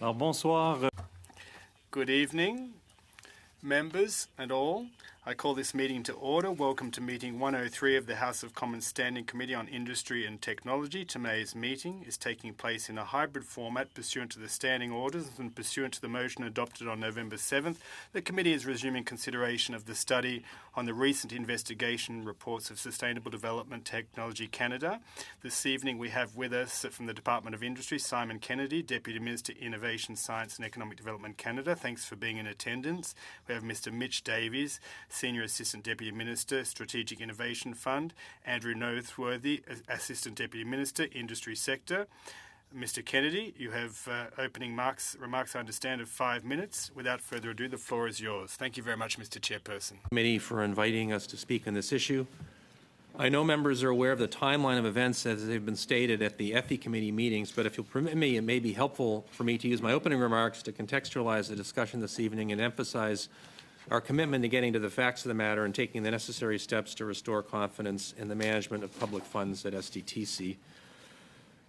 Alors bonsoir. Good evening, members and all. I call this meeting to order. Welcome to meeting 103 of the House of Commons Standing Committee on Industry and Technology. Today's meeting is taking place in a hybrid format pursuant to the standing orders and pursuant to the motion adopted on November 7th. The committee is resuming consideration of the study on the recent investigation reports of Sustainable Development Technology Canada. This evening we have with us from the Department of Industry, Simon Kennedy, Deputy Minister, Innovation, Science and Economic Development Canada. Thanks for being in attendance. We have Mr. Mitch Davies, Senior Assistant Deputy Minister, Strategic Innovation Fund, Andrew Noseworthy, Assistant Deputy Minister, Industry Sector. Mr. Kennedy, you have opening remarks, I understand, of 5 minutes. Without further ado, the floor is yours. Thank you very much, Mr. Chairperson. Committee for inviting us to speak on this issue. I know members are aware of the timeline of events as they've been stated at the FE Committee meetings, but if you'll permit me, it may be helpful for me to use my opening remarks to contextualize the discussion this evening and emphasize our commitment to getting to the facts of the matter and taking the necessary steps to restore confidence in the management of public funds at SDTC.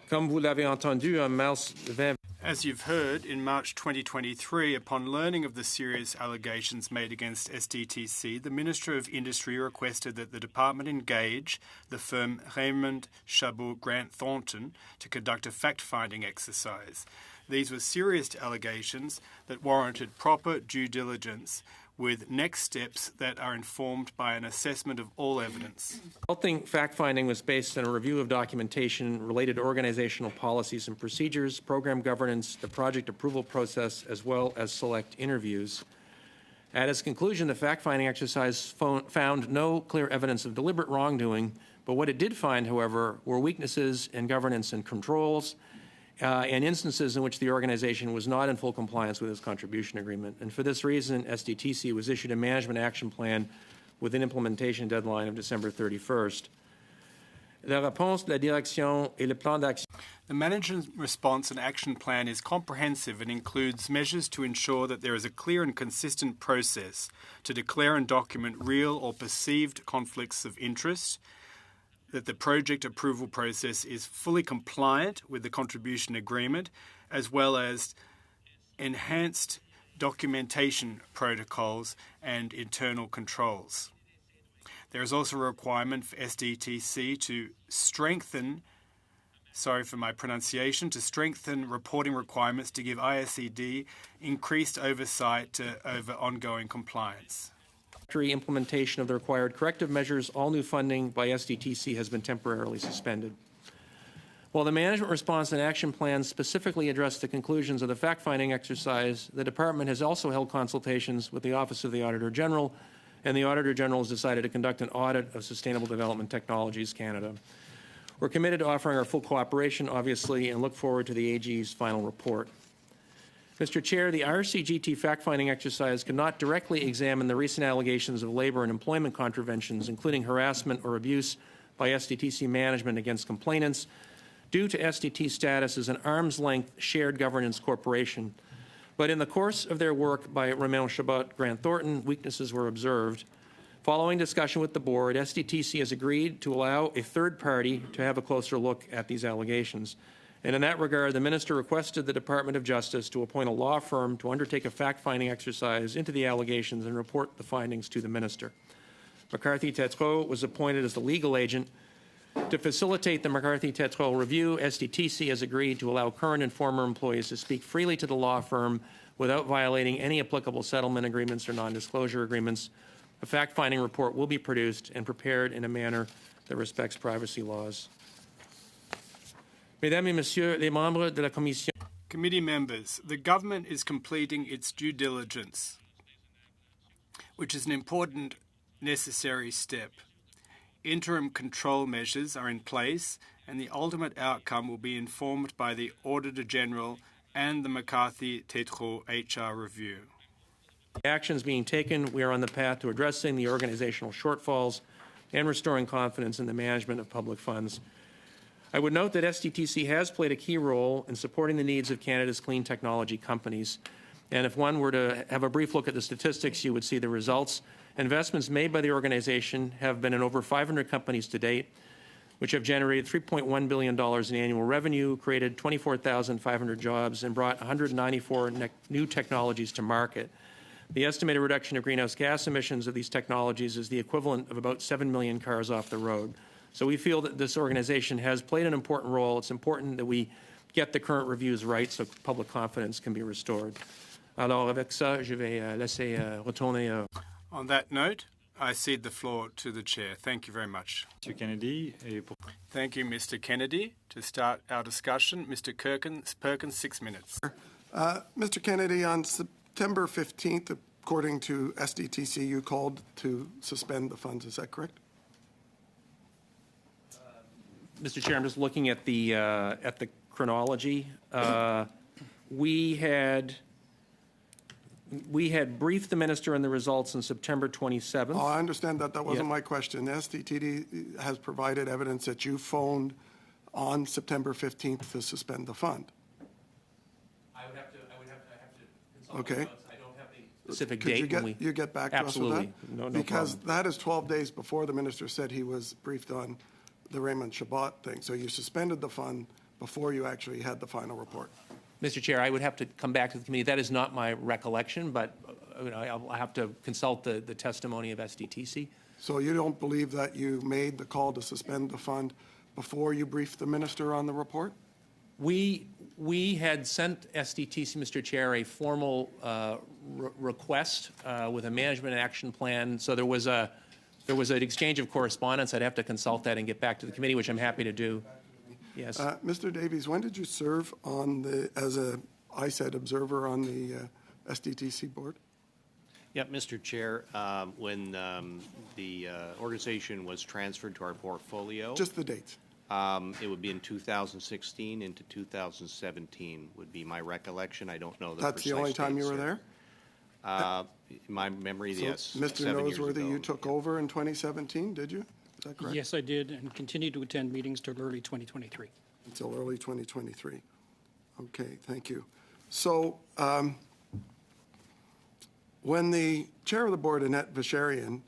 Comme vous l'avez entendu, en mars 20... As you've heard, in March 2023, upon learning of the serious allegations made against SDTC, the Minister of Industry requested that the department engage the firm Raymond Chabot Grant Thornton to conduct a fact-finding exercise. These were serious allegations that warranted proper due diligence, with next steps that are informed by an assessment of all evidence. Resulting fact-finding was based on a review of documentation related to organizational policies and procedures, program governance, the project approval process, as well as select interviews. At its conclusion, the fact-finding exercise found no clear evidence of deliberate wrongdoing, but what it did find, however, were weaknesses in governance and controls, and instances in which the organization was not in full compliance with its contribution agreement. And for this reason, SDTC was issued a management action plan with an implementation deadline of December 31st. La réponse de la direction et le plan d'action. The management response and action plan is comprehensive and includes measures to ensure that there is a clear and consistent process to declare and document real or perceived conflicts of interest, that the project approval process is fully compliant with the contribution agreement, as well as enhanced documentation protocols and internal controls. There is also a requirement for SDTC to strengthen reporting requirements to give ISED increased oversight over ongoing compliance. Implementation of the required corrective measures, all new funding by SDTC has been temporarily suspended. While the management response and action plan specifically addressed the conclusions of the fact-finding exercise, the Department has also held consultations with the Office of the Auditor General, and the Auditor General has decided to conduct an audit of Sustainable Development Technologies Canada. We're committed to offering our full cooperation, obviously, and look forward to the AG's final report. Mr. Chair, the RCGT fact-finding exercise could not directly examine the recent allegations of labor and employment contraventions, including harassment or abuse by SDTC management against complainants, due to SDT's status as an arm's-length shared governance corporation. But in the course of their work by Raymond Chabot Grant Thornton, weaknesses were observed. Following discussion with the board, SDTC has agreed to allow a third party to have a closer look at these allegations. And in that regard, the Minister requested the Department of Justice to appoint a law firm to undertake a fact-finding exercise into the allegations and report the findings to the Minister. McCarthy-Tétrault was appointed as the legal agent. To facilitate the McCarthy-Tétrault review, SDTC has agreed to allow current and former employees to speak freely to the law firm without violating any applicable settlement agreements or non-disclosure agreements. A fact-finding report will be produced and prepared in a manner that respects privacy laws. Mesdames et Messieurs les membres de la Commission. Committee members, the government is completing its due diligence, which is an important necessary step. Interim control measures are in place, and the ultimate outcome will be informed by the Auditor General and the McCarthy-Tétrault HR review. The actions being taken, we are on the path to addressing the organizational shortfalls and restoring confidence in the management of public funds. I would note that SDTC has played a key role in supporting the needs of Canada's clean technology companies. And if one were to have a brief look at the statistics, you would see the results. Investments made by the organization have been in over 500 companies to date. which have generated $3.1 billion in annual revenue, created 24,500 jobs, and brought 194 new technologies to market. The estimated reduction of greenhouse gas emissions of these technologies is the equivalent of about 7 million cars off the road. So we feel that this organization has played an important role. It's important that we get the current reviews right so public confidence can be restored. Alors, avec ça, je vais laisser retourner. On that note, I cede the floor to the Chair. Thank you very much. Mr. Kennedy. Thank you, Mr. Kennedy. To start our discussion, Mr. Perkins, 6 minutes. Mr. Kennedy, on September 15th, according to SDTC, you called to suspend the funds. Is that correct? Mr. Chair, I'm just looking at the chronology. We had briefed the minister on the results on September 27th. Oh, I understand that. That wasn't my question. SDTD has provided evidence that you phoned on September 15th to suspend the fund. I would have to consult Okay. the notes. I don't have the specific Could date. you get back to Absolutely. us with that? No because problem. that is 12 days before the minister said he was briefed on the Raymond Chabot thing. So you suspended the fund before you actually had the final report. Mr. Chair, I would have to come back to the committee. That is not my recollection, but I'll have to consult the testimony of SDTC. So you don't believe that you made the call to suspend the fund before you briefed the minister on the report? We had sent SDTC, Mr. Chair, a formal request with a management action plan. So there was an exchange of correspondence. I'd have to consult that and get back to the committee, which I'm happy to do. Yes. Mr. Davies, when did you serve as a ISED observer on the SDTC board? Yeah, Mr. Chair, when the organization was transferred to our portfolio, Just the dates. it would be in 2016 into 2017 would be my recollection. I don't know the That's the precise only time date, you were sir. there? My memory, So, yes. Mr. 7 years Noseworthy, ago. you took over in 2017, did you? Is that correct? Yes, I did, and continued to attend meetings till early 2023. Until early 2023. Okay, thank you. So when the chair of the board, Annette Vacherian,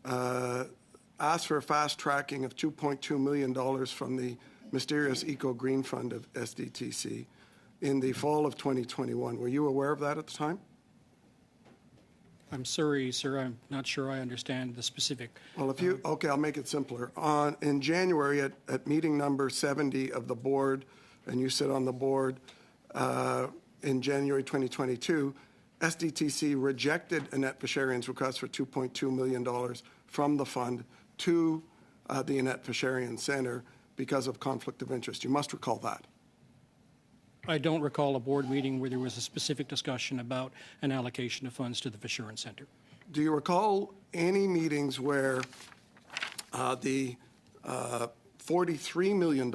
asked for a fast tracking of $2.2 million from the mysterious Eco Green Fund of SDTC in the fall of 2021, were you aware of that at the time? I'm sorry, sir, I'm not sure I understand the specific. Well, okay, I'll make it simpler. In January, at meeting number 70 of the board, and you sit on the board in January 2022, SDTC rejected Annette Vacherian's request for $2.2 million from the fund to the Annette Vacherian Center because of conflict of interest. You must recall that. I don't recall a board meeting where there was a specific discussion about an allocation of funds to the Vacherian Center. Do you recall any meetings where the $43 million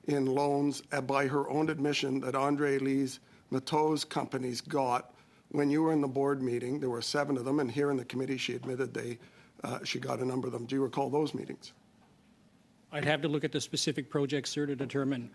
in loans by her own admission that Andre Elise Mateau's companies got when you were in the board meeting? There were 7 of them, and here in the committee she admitted she got a number of them. Do you recall those meetings? I'd have to look at the specific projects, sir, to determine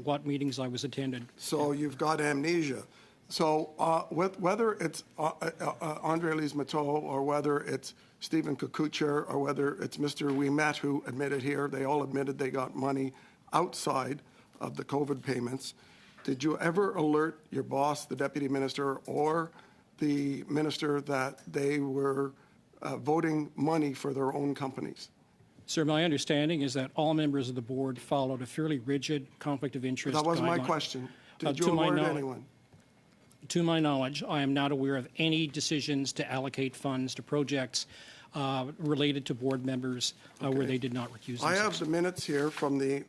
what meetings I was attended. So you've got amnesia. So whether it's Andre Elise Mateau or whether it's Stephen Kukucher or whether it's Mr. Ouimet who admitted here, they all admitted they got money outside of the COVID payments. Did you ever alert your boss, the deputy minister, or the minister that they were voting money for their own companies? Sir, my understanding is that all members of the board followed a fairly rigid conflict of interest That was my guideline. question. Did To you my alert knowledge- anyone? To my knowledge, I am not aware of any decisions to allocate funds to projects related to board members where they did not recuse I themselves. have the minutes here from the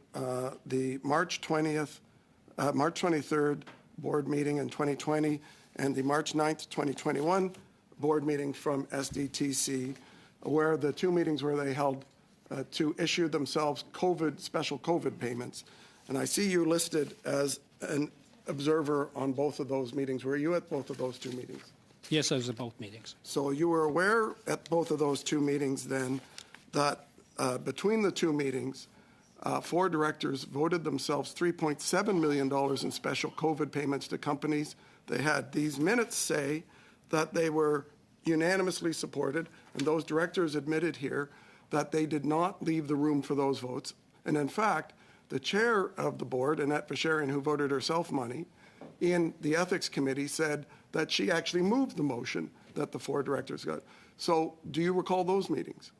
March 23rd board meeting in 2020 and the March 9th, 2021 board meeting from SDTC, where the 2 meetings where they held to issue themselves special COVID payments. And I see you listed as an observer on both of those meetings. Were you at both of those 2 meetings? Yes, I was at both meetings. So you were aware at both of those 2 meetings then that between the 2 meetings, 4 directors voted themselves $3.7 million in special COVID payments to companies they had. These minutes say that they were unanimously supported, and those directors admitted here that they did not leave the room for those votes, And in fact, the chair of the board, Annette Vacherian, who voted herself money, in the ethics committee said that she actually moved the motion that the 4 directors got. So do you recall those meetings?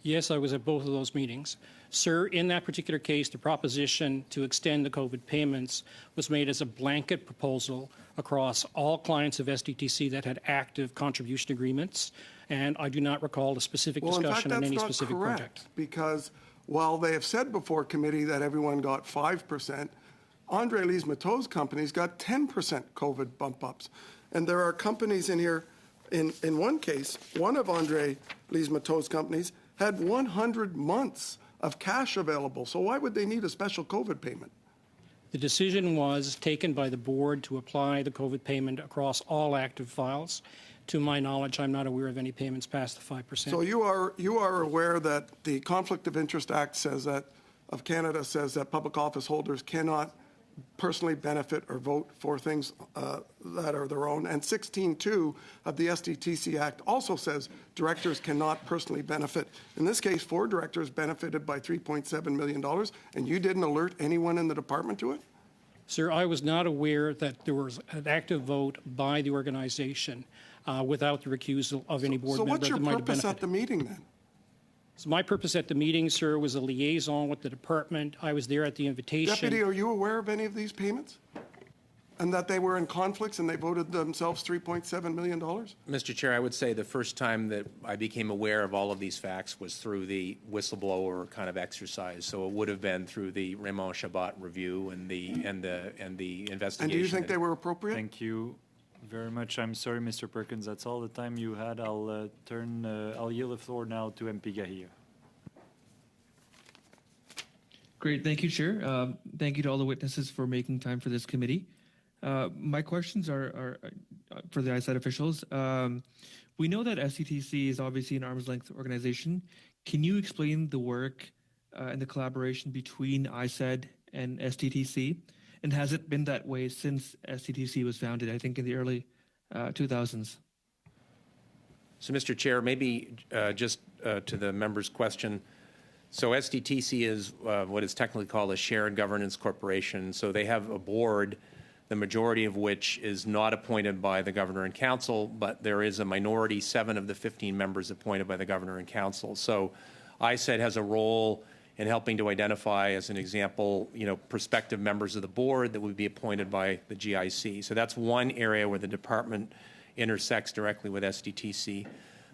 Yes, I was at both of those meetings. Sir, in that particular case, the proposition to extend the COVID payments was made as a blanket proposal across all clients of SDTC that had active contribution agreements, and I do not recall a specific discussion on any specific project. Well, in fact, that's not correct, because while they have said before committee that everyone got 5%, Andre Lise Mateau's companies got 10% COVID bump ups. And there are companies in here, in one case, one of Andre Lise Mateau's companies had 100 months of cash available. So why would they need a special COVID payment? The decision was taken by the board to apply the COVID payment across all active files. To my knowledge, I'm not aware of any payments past the 5%. So you are aware that the Conflict of Interest Act says that, of Canada, says that public office holders cannot personally benefit or vote for things that are their own. And 16.2 of the SDTC Act also says directors cannot personally benefit. In this case, 4 directors benefited by $3.7 million, and you didn't alert anyone in the department to it? Sir, I was not aware that there was an active vote by the organization without the recusal of any board member that might have benefited. So what's your purpose at the meeting then? So my purpose at the meeting, sir, was a liaison with the department. I was there at the invitation. Deputy, are you aware of any of these payments? And that they were in conflicts and they voted themselves $3.7 million? Mr. Chair, I would say the first time that I became aware of all of these facts was through the whistleblower kind of exercise. So it would have been through the Raymond Chabot review and the investigation. And do you think they were appropriate? Thank you very much. I'm sorry, Mr. Perkins. That's all the time you had. I'll yield the floor now to MP Gahia. Great. Thank you, Chair. Thank you to all the witnesses for making time for this committee. My questions are for the ISED officials. We know that SDTC is obviously an arm's length organization. Can you explain the work and the collaboration between ISED and SDTC? And has it been that way since SDTC was founded, I think in the early 2000s? So, Mr. Chair, maybe just to the member's question. So SDTC is what is technically called a shared governance corporation. So they have a board, the majority of which is not appointed by the governor and council, but there is a minority, 7 of the 15 members appointed by the governor and council. So ISED has a role in helping to identify, as an example, prospective members of the board that would be appointed by the GIC. So that's one area where the department intersects directly with SDTC.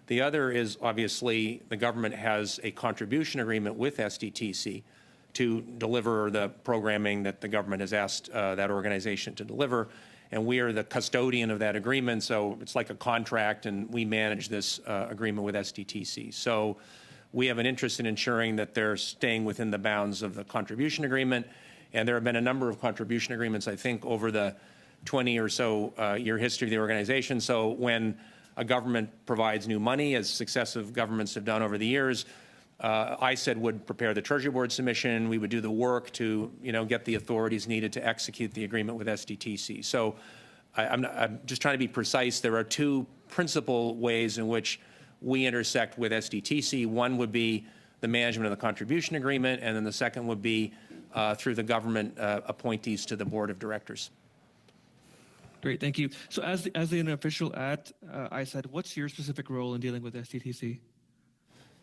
The other is, obviously, the government has a contribution agreement with SDTC to deliver the programming that the government has asked that organization to deliver. And we are the custodian of that agreement, so it's like a contract, and we manage this agreement with SDTC. So we have an interest in ensuring that they're staying within the bounds of the contribution agreement. And there have been a number of contribution agreements, I think, over the 20 or so year history of the organization. So when a government provides new money, as successive governments have done over the years, ISED would prepare the Treasury Board submission. We would do the work to, get the authorities needed to execute the agreement with SDTC. So I'm just trying to be precise. There are 2 principal ways in which we intersect with SDTC. One would be the management of the contribution agreement, and then the second would be through the government appointees to the board of directors. Great, thank you. So as an official at ISED, what's your specific role in dealing with SDTC?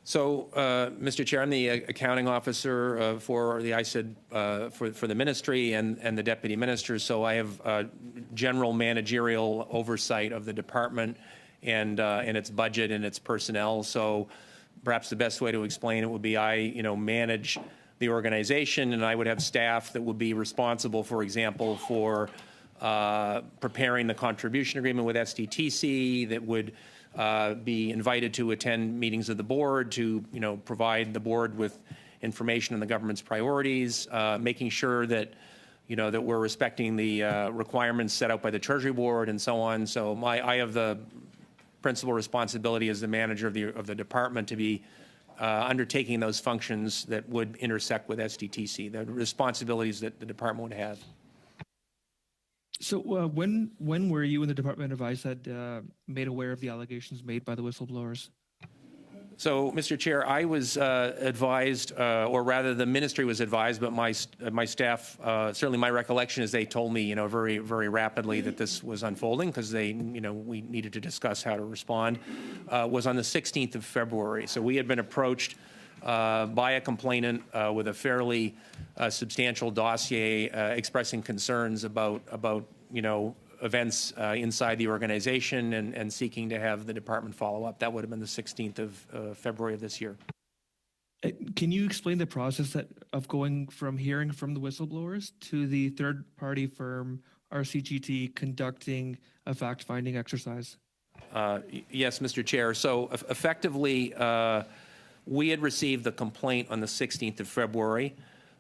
So, Mr. Chair, I'm the accounting officer for the ISED for the ministry and the deputy minister. So I have general managerial oversight of the department and its budget and its personnel. So perhaps the best way to explain it would be I manage the organization, and I would have staff that would be responsible, for example, for preparing the contribution agreement with SDTC, that would be invited to attend meetings of the board, to provide the board with information on the government's priorities, making sure that that we're respecting the requirements set out by the Treasury Board and so on. So I have the principal responsibility as the manager of the department to be undertaking those functions that would intersect with SDTC, the responsibilities that the department would have. So when were you in the Department of ISED made aware of the allegations made by the whistleblowers? So, Mr. Chair, I was advised, or rather the ministry was advised, but my staff, certainly my recollection is they told me, very, very rapidly that this was unfolding because we needed to discuss how to respond, was on the 16th of February. So we had been approached by a complainant with a fairly substantial dossier expressing concerns about events inside the organization and seeking to have the department follow up. That would have been the 16th of February of this year. Can you explain the process of going from hearing from the whistleblowers to the third-party firm RCGT conducting a fact-finding exercise? Yes, Mr. Chair. So effectively, we had received the complaint on the 16th of February.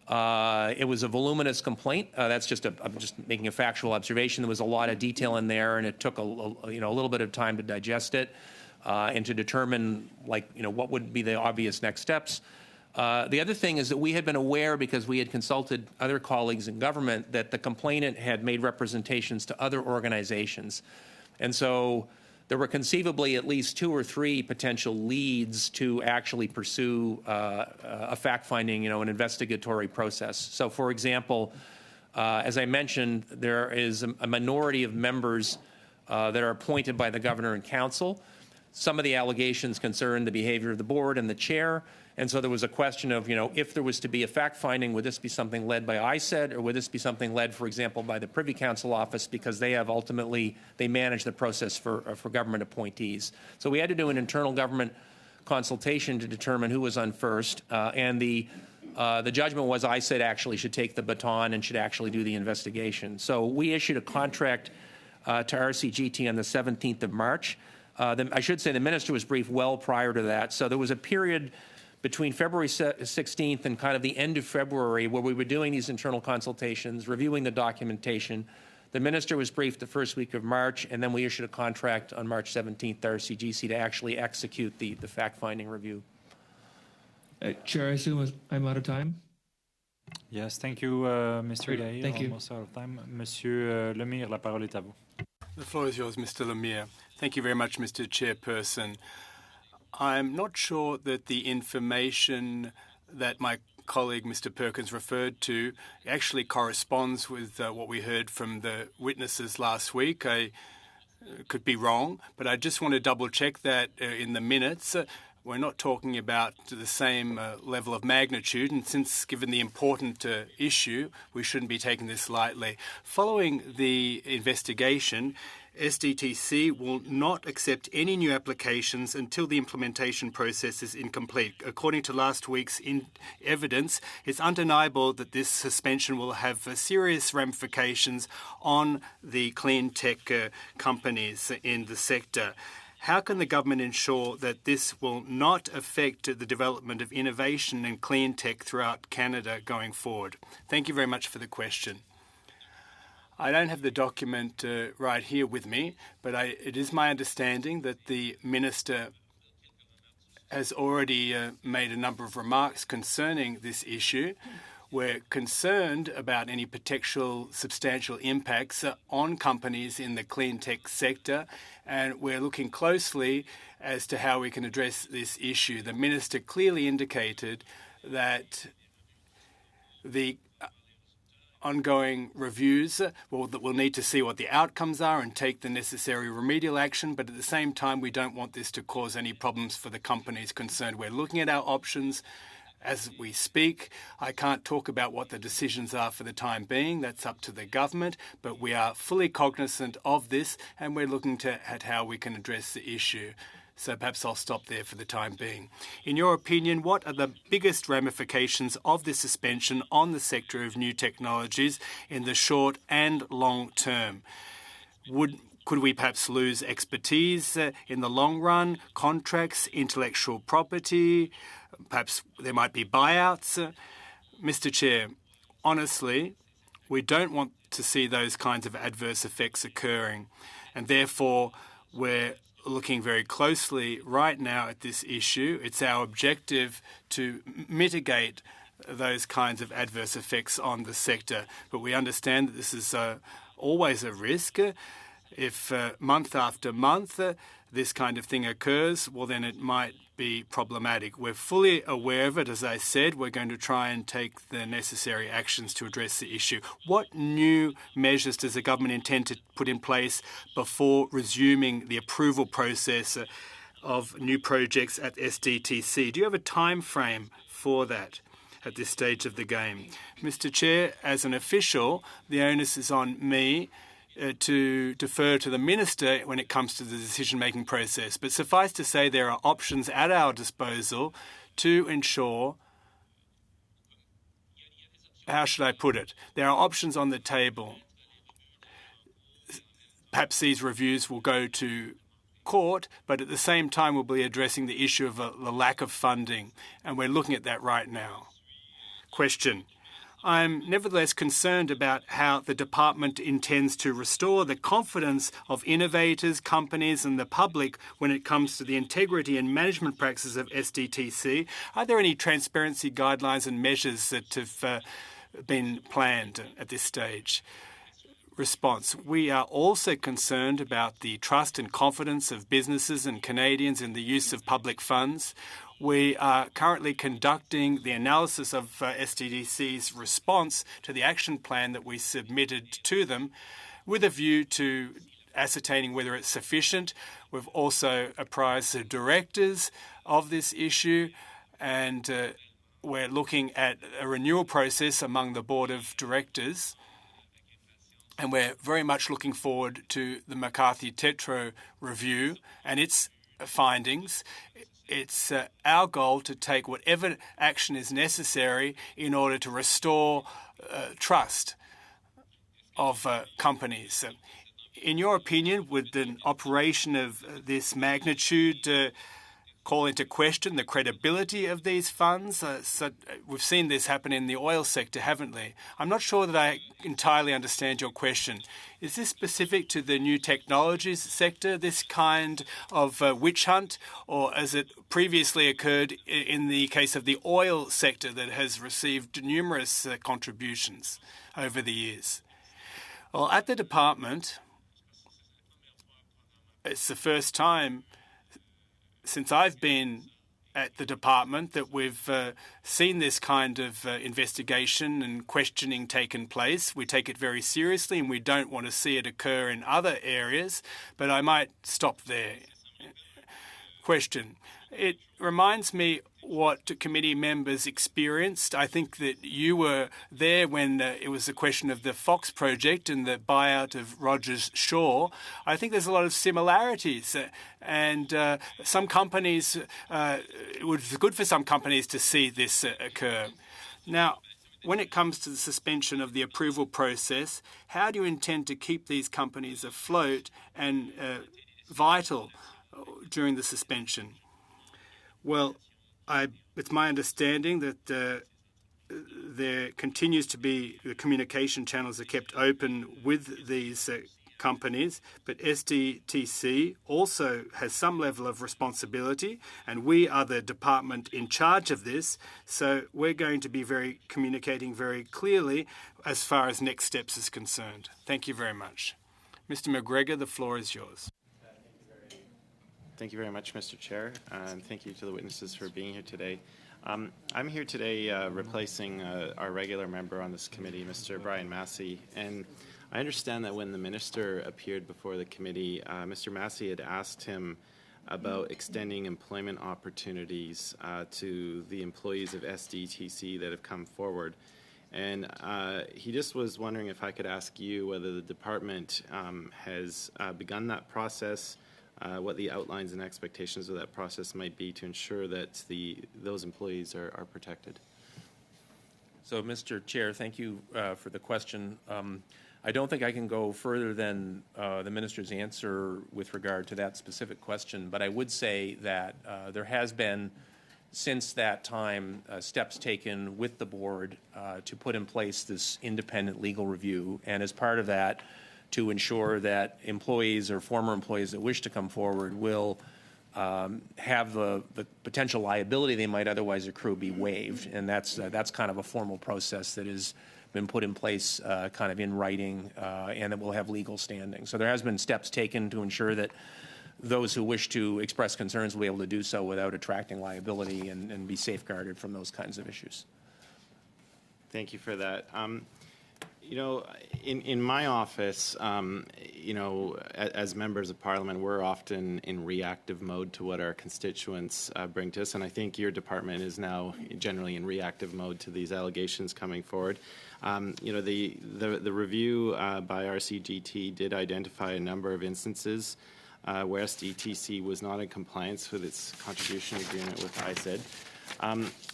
It was a voluminous complaint. I'm just making a factual observation. There was a lot of detail in there, and it took a little bit of time to digest it and to determine what would be the obvious next steps. The other thing is that we had been aware, because we had consulted other colleagues in government, that the complainant had made representations to other organizations, and so there were conceivably at least 2 or 3 potential leads to actually pursue a fact-finding, an investigatory process. So, for example, as I mentioned, there is a minority of members that are appointed by the Governor and Council. Some of the allegations concern the behavior of the board and the chair. And so there was a question of, if there was to be a fact-finding, would this be something led by ISED, or would this be something led, for example, by the Privy Council office, because they manage the process for government appointees. So we had to do an internal government consultation to determine who was on first, and the judgment was ISED actually should take the baton and should actually do the investigation. So we issued a contract to RCGT on the 17th of March. I should say the minister was briefed well prior to that. So there was a period between February 16th and kind of the end of February where we were doing these internal consultations, reviewing the documentation. The minister was briefed the first week of March, and then we issued a contract on March 17th to RCGC to actually execute the fact-finding review. Chair, I assume I'm out of time? Yes, thank you, Mr. Gaillet. Thank you. Almost out of time. Monsieur Lemire, la parole est à vous. The floor is yours, Mr. Lemire. Thank you very much, Mr. Chairperson. I'm not sure that the information that my colleague, Mr. Perkins, referred to actually corresponds with what we heard from the witnesses last week. I could be wrong, but I just want to double-check that in the minutes. We're not talking about the same level of magnitude, and since given the important issue, we shouldn't be taking this lightly. Following the investigation, SDTC will not accept any new applications until the implementation process is incomplete. According to last week's evidence, it's undeniable that this suspension will have serious ramifications on the clean tech companies in the sector. How can the government ensure that this will not affect the development of innovation and clean tech throughout Canada going forward? Thank you very much for the question. I don't have the document right here with me, but it is my understanding that the minister has already made a number of remarks concerning this issue. We're concerned about any potential substantial impacts on companies in the clean tech sector, and we're looking closely as to how we can address this issue. The minister clearly indicated that the ongoing reviews we'll need to see what the outcomes are and take the necessary remedial action, but at the same time, we don't want this to cause any problems for the companies concerned. We're looking at our options as we speak. I can't talk about what the decisions are for the time being. That's up to the government, but we are fully cognizant of this, and we're looking at how we can address the issue. So perhaps I'll stop there for the time being. In your opinion, what are the biggest ramifications of this suspension on the sector of new technologies in the short and long term? Could we perhaps lose expertise in the long run, contracts, intellectual property? Perhaps there might be buyouts. Mr. Chair, honestly, we don't want to see those kinds of adverse effects occurring, and therefore we're looking very closely right now at this issue. It's our objective to mitigate those kinds of adverse effects on the sector, but we understand that this is always a risk. If month after month this kind of thing occurs, well, then it might be problematic. We're fully aware of it. As I said, we're going to try and take the necessary actions to address the issue. What new measures does the government intend to put in place before resuming the approval process of new projects at SDTC? Do you have a time frame for that at this stage of the game? Mr. Chair, as an official, the onus is on me to defer to the Minister when it comes to the decision-making process. But suffice to say, there are options at our disposal to ensure, how should I put it? There are options on the table. Perhaps these reviews will go to court, but at the same time we'll be addressing the issue of the lack of funding, and we're looking at that right now. Question. I'm nevertheless concerned about how the department intends to restore the confidence of innovators, companies and the public when it comes to the integrity and management practices of SDTC. Are there any transparency guidelines and measures that have been planned at this stage? Response. We are also concerned about the trust and confidence of businesses and Canadians in the use of public funds. We are currently conducting the analysis of SDTC's response to the action plan that we submitted to them with a view to ascertaining whether it's sufficient. We've also apprised the directors of this issue, and we're looking at a renewal process among the board of directors. And we're very much looking forward to the McCarthy-Tétrault review and its findings. It's our goal to take whatever action is necessary in order to restore trust of companies. In your opinion, would an operation of this magnitude call into question the credibility of these funds? We've seen this happen in the oil sector, haven't we? I'm not sure that I entirely understand your question. Is this specific to the new technologies sector, this kind of witch hunt, or has it previously occurred in the case of the oil sector that has received numerous contributions over the years? Well, at the department, it's the first time since I've been at the department that we've seen this kind of investigation and questioning taken place. We take it very seriously and we don't want to see it occur in other areas, but I might stop there. Question. It reminds me what committee members experienced. I think that you were there when it was the question of the Fox project and the buyout of Rogers Shaw. I think there's a lot of similarities, and some companies, it would be good for some companies to see this occur. Now, when it comes to the suspension of the approval process, how do you intend to keep these companies afloat and vital during the suspension? Well, it's my understanding that there continues to be the communication channels are kept open with these companies, but SDTC also has some level of responsibility, and we are the department in charge of this, so we're going to be communicating very clearly as far as next steps is concerned. Thank you very much. Mr. McGregor, the floor is yours. Thank you very much, Mr. Chair, and thank you to the witnesses for being here today. I'm here today replacing our regular member on this committee, Mr. Brian Massey, and I understand that when the minister appeared before the committee, Mr. Massey had asked him about extending employment opportunities to the employees of SDTC that have come forward. And he just was wondering if I could ask you whether the department has begun that process, what the outlines and expectations of that process might be to ensure that those employees are protected. So, Mr. Chair, thank you for the question. I don't think I can go further than the minister's answer with regard to that specific question, but I would say that there has been, since that time, steps taken with the board to put in place this independent legal review, and as part of that, to ensure that employees or former employees that wish to come forward will have the potential liability they might otherwise accrue be waived, and that's kind of a formal process that has been put in place kind of in writing and that will have legal standing. So there has been steps taken to ensure that those who wish to express concerns will be able to do so without attracting liability and be safeguarded from those kinds of issues. Thank you for that. You know, in my office, you know, as members of Parliament, we're often in reactive mode to what our constituents bring to us, and I think your department is now generally in reactive mode to these allegations coming forward. You know, the review by RCGT did identify a number of instances where SDTC was not in compliance with its contribution agreement with ISED.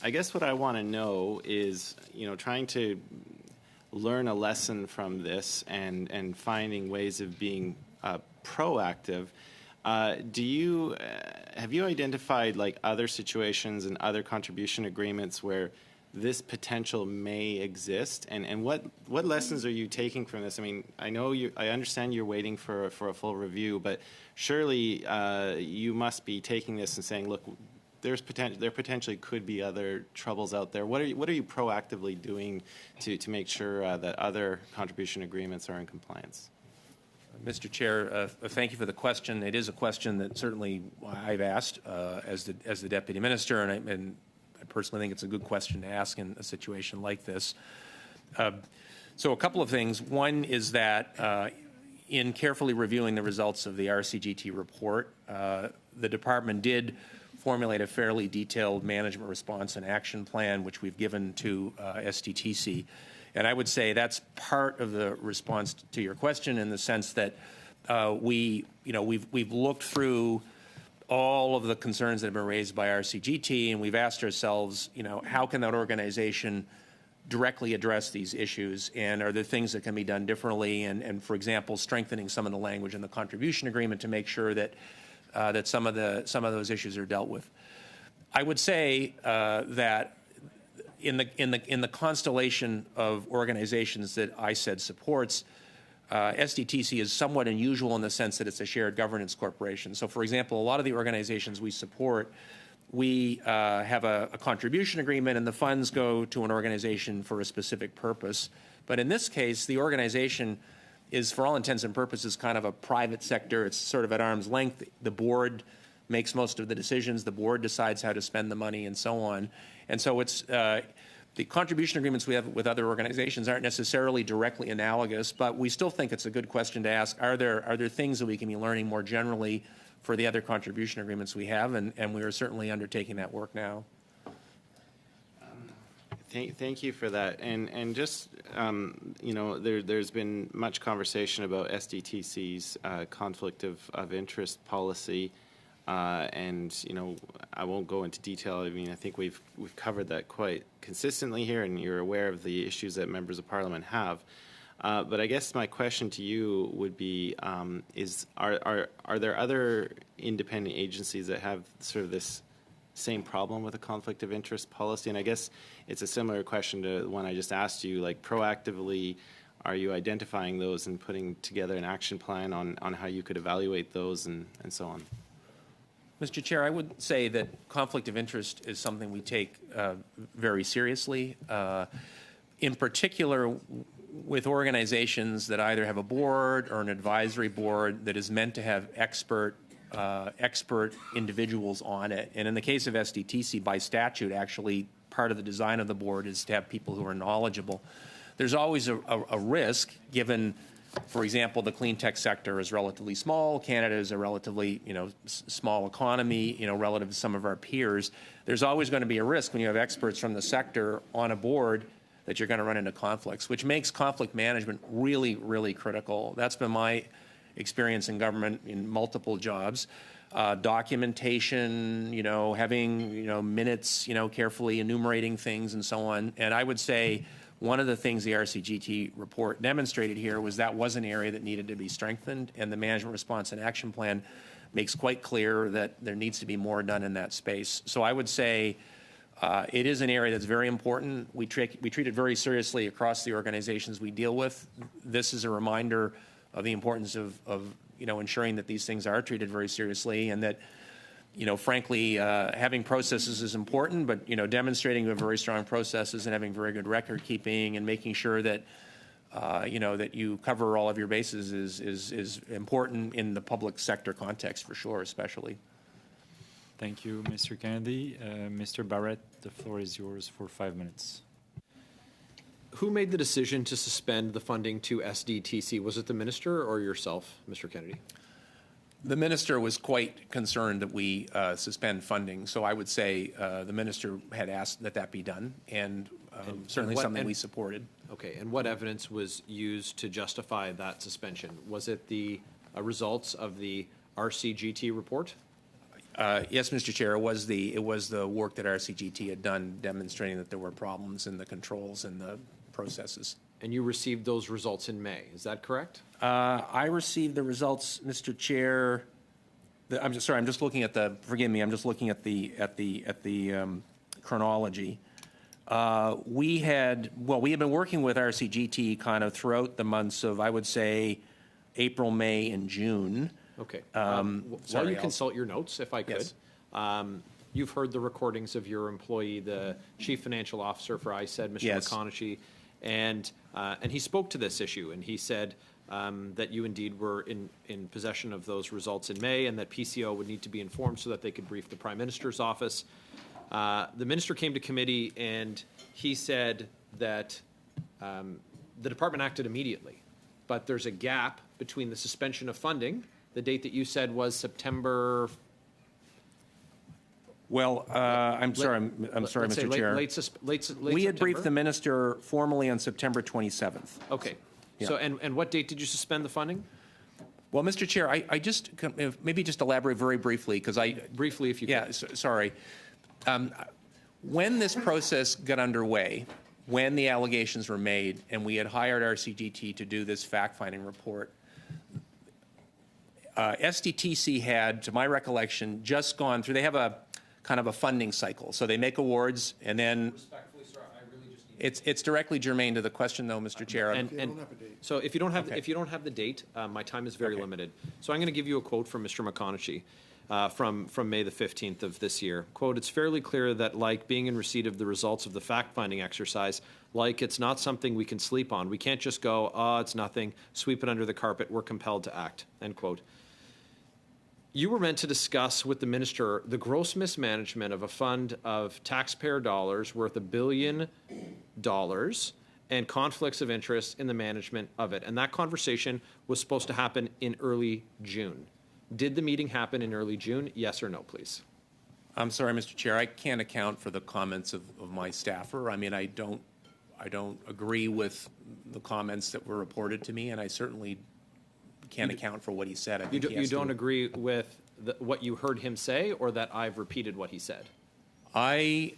I guess what I want to know is, you know, trying to learn a lesson from this and finding ways of being proactive. Have you identified like other situations and other contribution agreements where this potential may exist, and what lessons are you taking from this? I mean, I understand you're waiting for a full review, but surely you must be taking this and saying, look, there potentially could be other troubles out there. What are you proactively doing to make sure that other contribution agreements are in compliance? Mr. Chair, thank you for the question. It is a question that certainly I've asked as the Deputy Minister, and I personally think it's a good question to ask in a situation like this. So a couple of things. One is that in carefully reviewing the results of the RCGT report, the department did formulate a fairly detailed management response and action plan, which we've given to SDTC. And I would say that's part of the response to your question, in the sense that we've looked through all of the concerns that have been raised by RCGT, and we've asked ourselves, you know, how can that organization directly address these issues, and are there things that can be done differently, and for example, strengthening some of the language in the contribution agreement to make sure that that some of those issues are dealt with. I would say that in the constellation of organizations that ISED supports, SDTC is somewhat unusual in the sense that it's a shared governance corporation. So, for example, a lot of the organizations we support, we have a contribution agreement, and the funds go to an organization for a specific purpose. But in this case, the organization is, for all intents and purposes, kind of a private sector. It's sort of at arm's length. The board makes most of the decisions. The board decides how to spend the money and so on. And so it's the contribution agreements we have with other organizations aren't necessarily directly analogous, but we still think it's a good question to ask, are there things that we can be learning more generally for the other contribution agreements we have? And we are certainly undertaking that work now. Thank you for that. And just, you know, there's been much conversation about SDTC's conflict of interest policy. And, you know, I won't go into detail. I mean, I think we've covered that quite consistently here, and you're aware of the issues that members of Parliament have. But I guess my question to you would be, are there other independent agencies that have sort of this same problem with a conflict of interest policy? And I guess it's a similar question to the one I just asked you, like proactively, are you identifying those and putting together an action plan on how you could evaluate those and so on? Mr. Chair, I would say that conflict of interest is something we take very seriously, in particular with organizations that either have a board or an advisory board that is meant to have expert individuals on it. And in the case of SDTC, by statute, actually, part of the design of the board is to have people who are knowledgeable. There's always a risk, given, for example, the clean tech sector is relatively small. Canada is a relatively, small economy, relative to some of our peers. There's always going to be a risk when you have experts from the sector on a board that you're going to run into conflicts, which makes conflict management really, really critical. That's been my experience in government in multiple jobs. Documentation, having, minutes, carefully enumerating things and so on. And I would say one of the things the RCGT report demonstrated here was that was an area that needed to be strengthened, and the management response and action plan makes quite clear that there needs to be more done in that space. So I would say it is an area that's very important. We treat it very seriously across the organizations we deal with. This is a reminder of the importance of ensuring that these things are treated very seriously, and that frankly, having processes is important, but, demonstrating very strong processes and having very good record keeping and making sure that, that you cover all of your bases is important in the public sector context for sure, especially. Thank you, Mr. Kennedy. Mr. Barrett, the floor is yours for 5 minutes. Who made the decision to suspend the funding to SDTC? Was it the minister or yourself, Mr. Kennedy? The minister was quite concerned that we suspend funding, so I would say the minister had asked that be done, and certainly something we supported. Okay, and what evidence was used to justify that suspension? Was it the results of the RCGT report? Yes, Mr. Chair, it was the work that RCGT had done demonstrating that there were problems in the controls and the processes. And you received those results in May, is that correct? I received the results, Mr. Chair. I'm just looking at the. Forgive me. I'm just looking at the chronology. We had been working with RCGT kind of throughout the months of, I would say, April, May, and June. Okay. While you consult your notes, if I could, Yes. You've heard the recordings of your employee, the chief financial officer for ISED, Mr. Yes. McConaughey, and he spoke to this issue, and he said that you indeed were in possession of those results in May, and that PCO would need to be informed so that they could brief the Prime Minister's office. The minister came to committee, and he said that the department acted immediately, but there's a gap between the suspension of funding. The date that you said was September. Well, I'm sorry, Mr. Chair. Late we September? had briefed the minister formally on September 27th. Okay. Yeah. So, and what date did you suspend the funding? Well, Mr. Chair, I just maybe just elaborate very briefly because Briefly, if you could. Yeah, sorry. When this process got underway, when the allegations were made, and we had hired RCGT to do this fact-finding report, SDTC had, to my recollection, just gone through. They have a kind of a funding cycle, so they make awards, and then. Respectfully, sir, I really just need. It's directly germane to the question, though, Mr. Chair. So if you don't have the date, my time is very limited. So I'm going to give you a quote from Mr. McConaughey. From May the 15th of this year. Quote, "It's fairly clear that like being in receipt of the results of the fact-finding exercise, like it's not something we can sleep on. We can't just go, it's nothing, sweep it under the carpet. We're compelled to act." End quote. You were meant to discuss with the minister the gross mismanagement of a fund of taxpayer dollars worth $1 billion and conflicts of interest in the management of it. And that conversation was supposed to happen in early June. Did the meeting happen in early June? Yes or no, please? I'm sorry, Mr. Chair. I can't account for the comments of my staffer. I mean, I don't agree with the comments that were reported to me, and I certainly can't account for what he said. You don't agree with what you heard him say, or that I've repeated what he said? I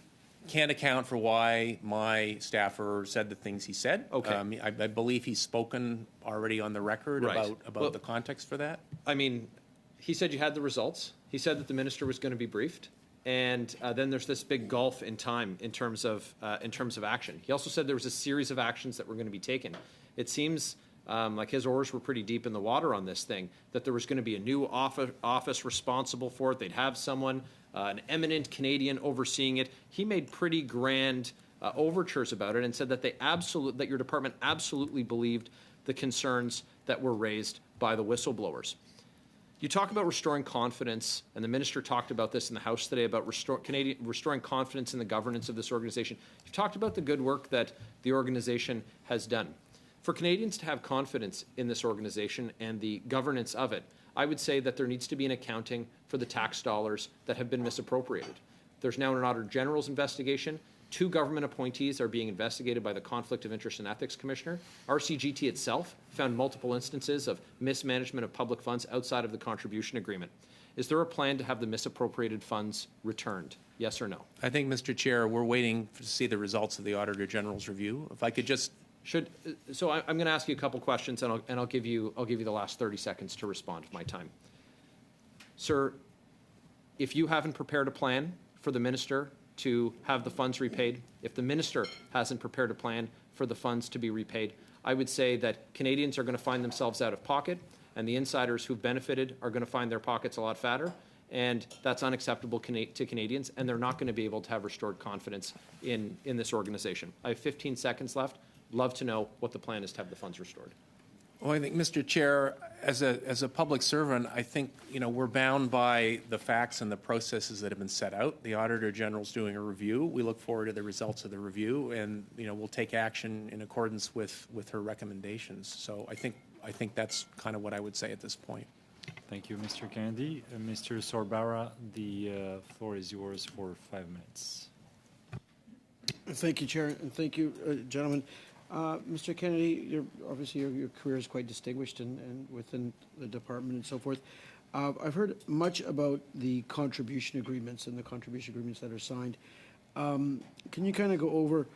can't account for why my staffer said the things he said. Okay. I believe he's spoken already on the record Right. about the context for that. I mean, he said you had the results. He said that the minister was going to be briefed, and then there's this big gulf in time in terms of action. He also said there was a series of actions that were going to be taken. It seems like his oars were pretty deep in the water on this thing. That there was going to be a new office responsible for it. They'd have someone, an eminent Canadian, overseeing it. He made pretty grand overtures about it and said that that your department absolutely believed the concerns that were raised by the whistleblowers. You talk about restoring confidence, and the minister talked about this in the House today about restoring confidence in the governance of this organization. You've talked about the good work that the organization has done. For Canadians to have confidence in this organization and the governance of it, I would say that there needs to be an accounting for the tax dollars that have been misappropriated. There's now an Auditor General's investigation. 2 government appointees are being investigated by the Conflict of Interest and Ethics Commissioner. RCGT itself found multiple instances of mismanagement of public funds outside of the contribution agreement. Is there a plan to have the misappropriated funds returned? Yes or no? I think, Mr. Chair, we're waiting to see the results of the Auditor General's review. If I could just. So I'm going to ask you a couple questions, and I'll give you the last 30 seconds to respond of my time. Sir, if you haven't prepared a plan for the minister to have the funds repaid, if the minister hasn't prepared a plan for the funds to be repaid, I would say that Canadians are going to find themselves out of pocket, and the insiders who've benefited are going to find their pockets a lot fatter, And that's unacceptable to Canadians, and they're not going to be able to have restored confidence in this organization. I have 15 seconds left. Love to know what the plan is to have the funds restored. Well, I think, Mr. Chair, as a public servant, I think, we're bound by the facts and the processes that have been set out. The Auditor General's doing a review. We look forward to the results of the review, and, we'll take action in accordance with her recommendations. So I think that's kind of what I would say at this point. Thank you, Mr. Kennedy. Mr. Sorbara, the floor is yours for 5 minutes. Thank you, Chair, and thank you, gentlemen. Mr. Kennedy, obviously your career is quite distinguished and within the department and so forth. I've heard much about the contribution agreements and the contribution agreements that are signed. Can you kind of go over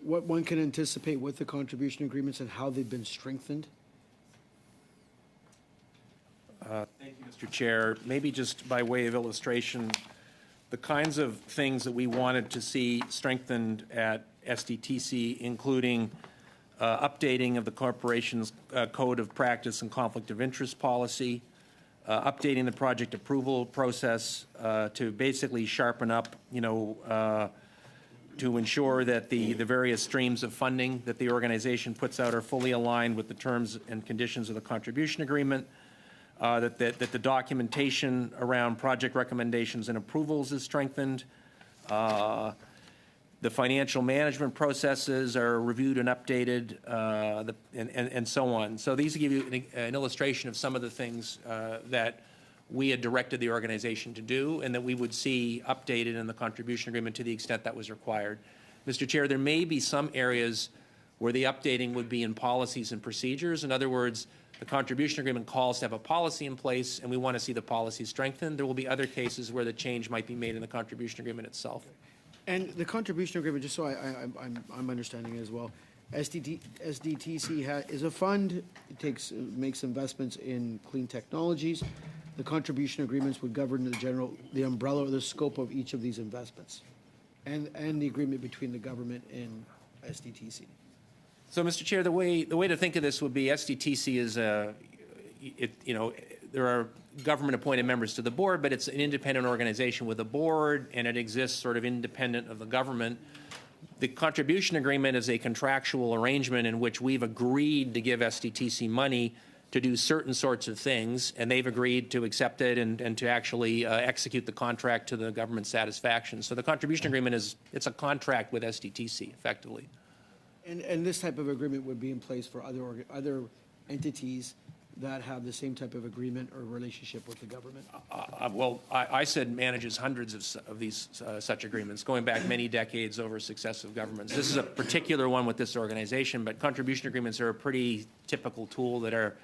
what one can anticipate with the contribution agreements and how they've been strengthened? Thank you, Mr. Chair. Maybe just by way of illustration, the kinds of things that we wanted to see strengthened at SDTC, including updating of the corporation's code of practice and conflict of interest policy, updating the project approval process to basically sharpen up, to ensure that the various streams of funding that the organization puts out are fully aligned with the terms and conditions of the contribution agreement, that the documentation around project recommendations and approvals is strengthened. The financial management processes are reviewed and updated, and so on. So these give you an illustration of some of the things that we had directed the organization to do and that we would see updated in the contribution agreement to the extent that was required. Mr. Chair, there may be some areas where the updating would be in policies and procedures. In other words, the contribution agreement calls to have a policy in place, and we want to see the policy strengthened. There will be other cases where the change might be made in the contribution agreement itself. And the contribution agreement, just so I'm understanding it as well, SDTC is a fund. It makes investments in clean technologies. The contribution agreements would govern the umbrella or the scope of each of these investments, and the agreement between the government and SDTC. So, Mr. Chair, the way to think of this would be SDTC is there are government-appointed members to the board, but it's an independent organization with a board, and it exists sort of independent of the government. The contribution agreement is a contractual arrangement in which we've agreed to give SDTC money to do certain sorts of things, and they've agreed to accept it and to actually execute the contract to the government's satisfaction. So the contribution agreement it's a contract with SDTC, effectively. And this type of agreement would be in place for other entities that have the same type of agreement or relationship with the government? Well, I said manages hundreds of these such agreements, going back many decades over successive governments. This is a particular one with this organization, but contribution agreements are a pretty typical tool that are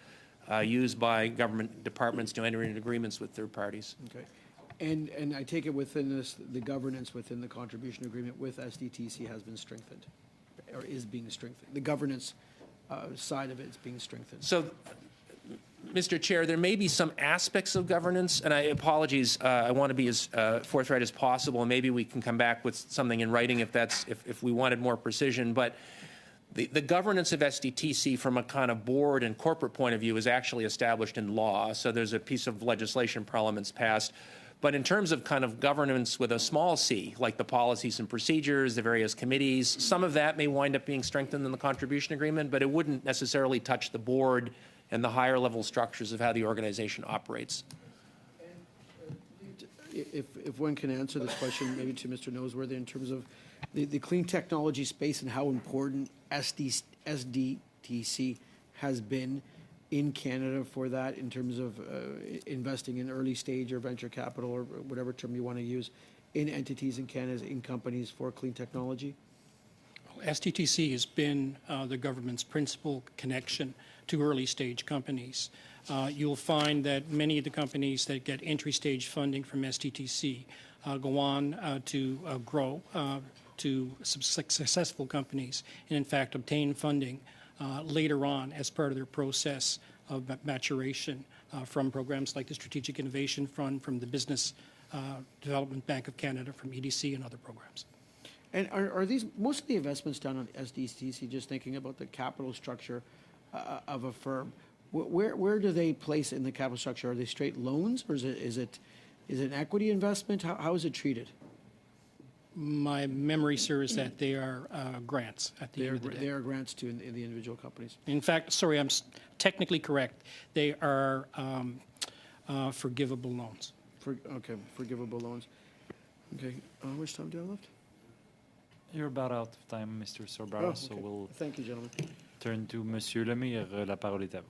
used by government departments to enter into agreements with third parties. Okay. And I take it within this, the governance within the contribution agreement with SDTC has been strengthened, or is being strengthened. The governance side of it is being strengthened. So, Mr. Chair, there may be some aspects of governance, and I want to be as forthright as possible, and maybe we can come back with something in writing if we wanted more precision. But the governance of SDTC from a kind of board and corporate point of view is actually established in law. So there's a piece of legislation Parliament's passed. But in terms of kind of governance with a small c, like the policies and procedures, the various committees, some of that may wind up being strengthened in the contribution agreement, but it wouldn't necessarily touch the board and the higher level structures of how the organization operates. If one can answer this question, maybe to Mr. Noseworthy, in terms of the clean technology space and how important SDTC has been in Canada for that, in terms of investing in early stage or venture capital or whatever term you want to use, in entities in Canada, in companies for clean technology? SDTC has been the government's principal connection to early stage companies. You'll find that many of the companies that get entry stage funding from SDTC go on to grow to successful companies and in fact obtain funding later on as part of their process of maturation from programs like the Strategic Innovation Fund, from the Business Development Bank of Canada, from EDC and other programs. And are these most of the investments done on SDTC, just thinking about the capital structure of a firm, where do they place in the capital structure? Are they straight loans, or is it Is it an equity investment? How is it treated? My memory, sir, is that they are grants at the end of the day. They are grants to in the individual companies. In fact, sorry, I'm technically correct. They are forgivable loans. Forgivable loans. Okay, how much time do I have left? You're about out of time, Mr. Sorbara, so we'll Thank you, gentlemen. turn to Monsieur Lemire. La parole est à vous.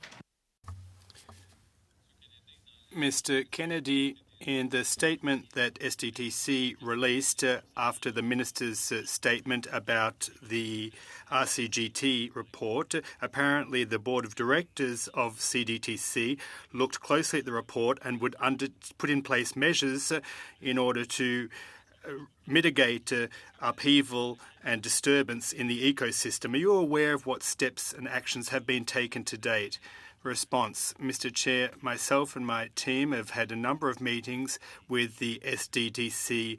Mr. Kennedy, in the statement that SDTC released after the minister's statement about the RCGT report, apparently the board of directors of CDTC looked closely at the report and would put in place measures in order to mitigate upheaval and disturbance in the ecosystem. Are you aware of what steps and actions have been taken to date? Response. Mr. Chair, myself and my team have had a number of meetings with the SDTC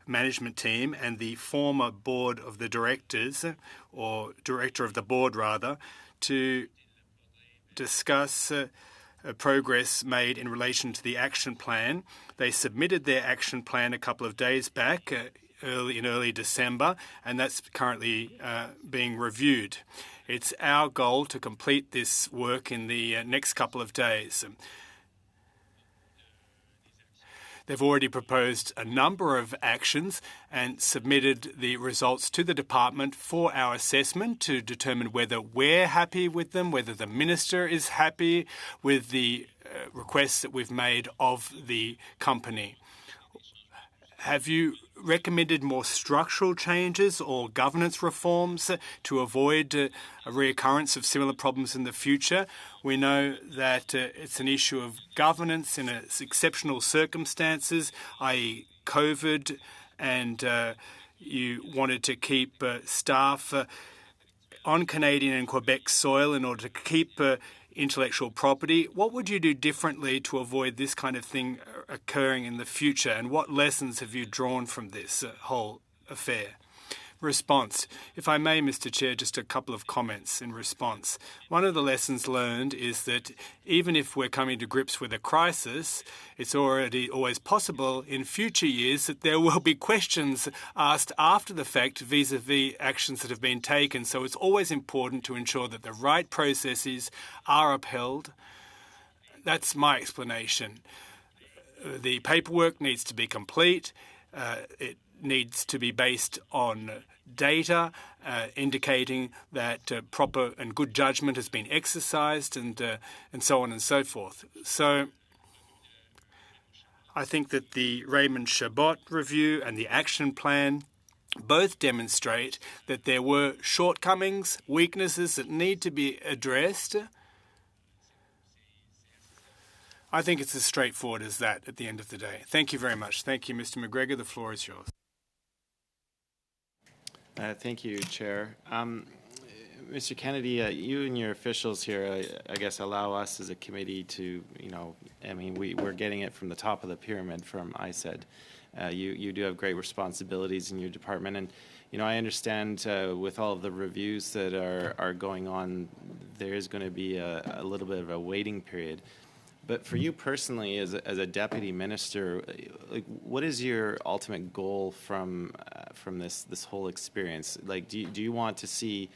management team and the former board of the directors, or director of the board rather, to discuss progress made in relation to the action plan. They submitted their action plan a couple of days back, early December, and that's currently being reviewed. It's our goal to complete this work in the next couple of days. They've already proposed a number of actions and submitted the results to the department for our assessment to determine whether we're happy with them, whether the minister is happy with the requests that we've made of the company. Have you recommended more structural changes or governance reforms to avoid a reoccurrence of similar problems in the future? We know that it's an issue of governance in exceptional circumstances, i.e. COVID, and you wanted to keep staff on Canadian and Quebec soil in order to keep intellectual property. What would you do differently to avoid this kind of thing occurring in the future? And what lessons have you drawn from this whole affair? Response. If I may, Mr. Chair, just a couple of comments in response. One of the lessons learned is that even if we're coming to grips with a crisis, it's already always possible in future years that there will be questions asked after the fact vis-a-vis actions that have been taken. So it's always important to ensure that the right processes are upheld. That's my explanation. The paperwork needs to be complete. It needs to be based on data indicating that proper and good judgment has been exercised, and so on and so forth. So I think that the Raymond Chabot review and the action plan both demonstrate that there were shortcomings, weaknesses that need to be addressed. I think it's as straightforward as that at the end of the day. Thank you very much. Thank you, Mr. McGregor. The floor is yours. Thank you, Chair. Mr. Kennedy, you and your officials here, I guess, allow us as a committee to, we're getting it from the top of the pyramid from ISED. You do have great responsibilities in your department, and I understand with all of the reviews that are going on, there is going to be a little bit of a waiting period. But for you personally, as a deputy minister, what is your ultimate goal from this whole experience? Do you want to see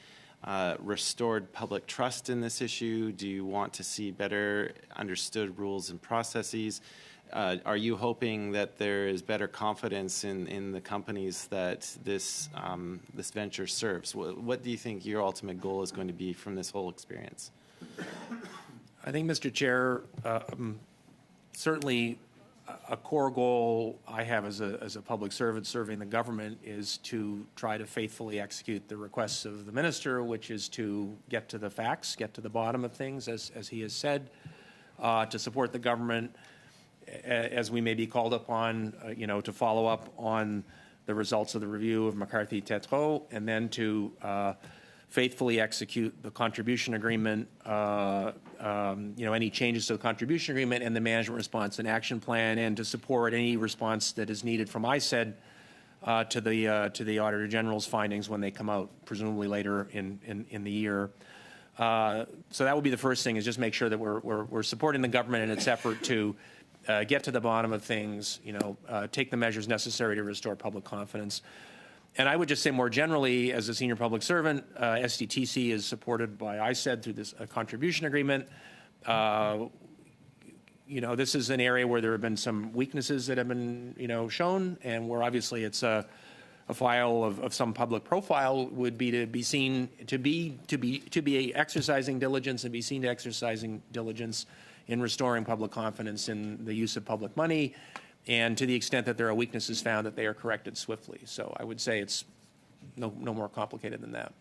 restored public trust in this issue? Do you want to see better understood rules and processes? Are you hoping that there is better confidence in the companies that this venture serves? What do you think your ultimate goal is going to be from this whole experience? I think, Mr. Chair, certainly a core goal I have as a public servant serving the government is to try to faithfully execute the requests of the minister, which is to get to the facts, get to the bottom of things, as he has said, to support the government as we may be called upon, to follow up on the results of the review of McCarthy-Tétrault, and then to faithfully execute the contribution agreement, any changes to the contribution agreement and the management response and action plan, and to support any response that is needed from ISED to the Auditor General's findings when they come out, presumably later in the year. So that would be the first thing, is just make sure that we're supporting the government in its effort to get to the bottom of things, take the measures necessary to restore public confidence. And I would just say more generally, as a senior public servant, SDTC is supported by ISED through this contribution agreement. This is an area where there have been some weaknesses that have been, shown, and where obviously it's a file of some public profile would be to be seen to be exercising diligence and be seen to exercising diligence in restoring public confidence in the use of public money, and to the extent that there are weaknesses found, that they are corrected swiftly. So I would say it's no more complicated than that.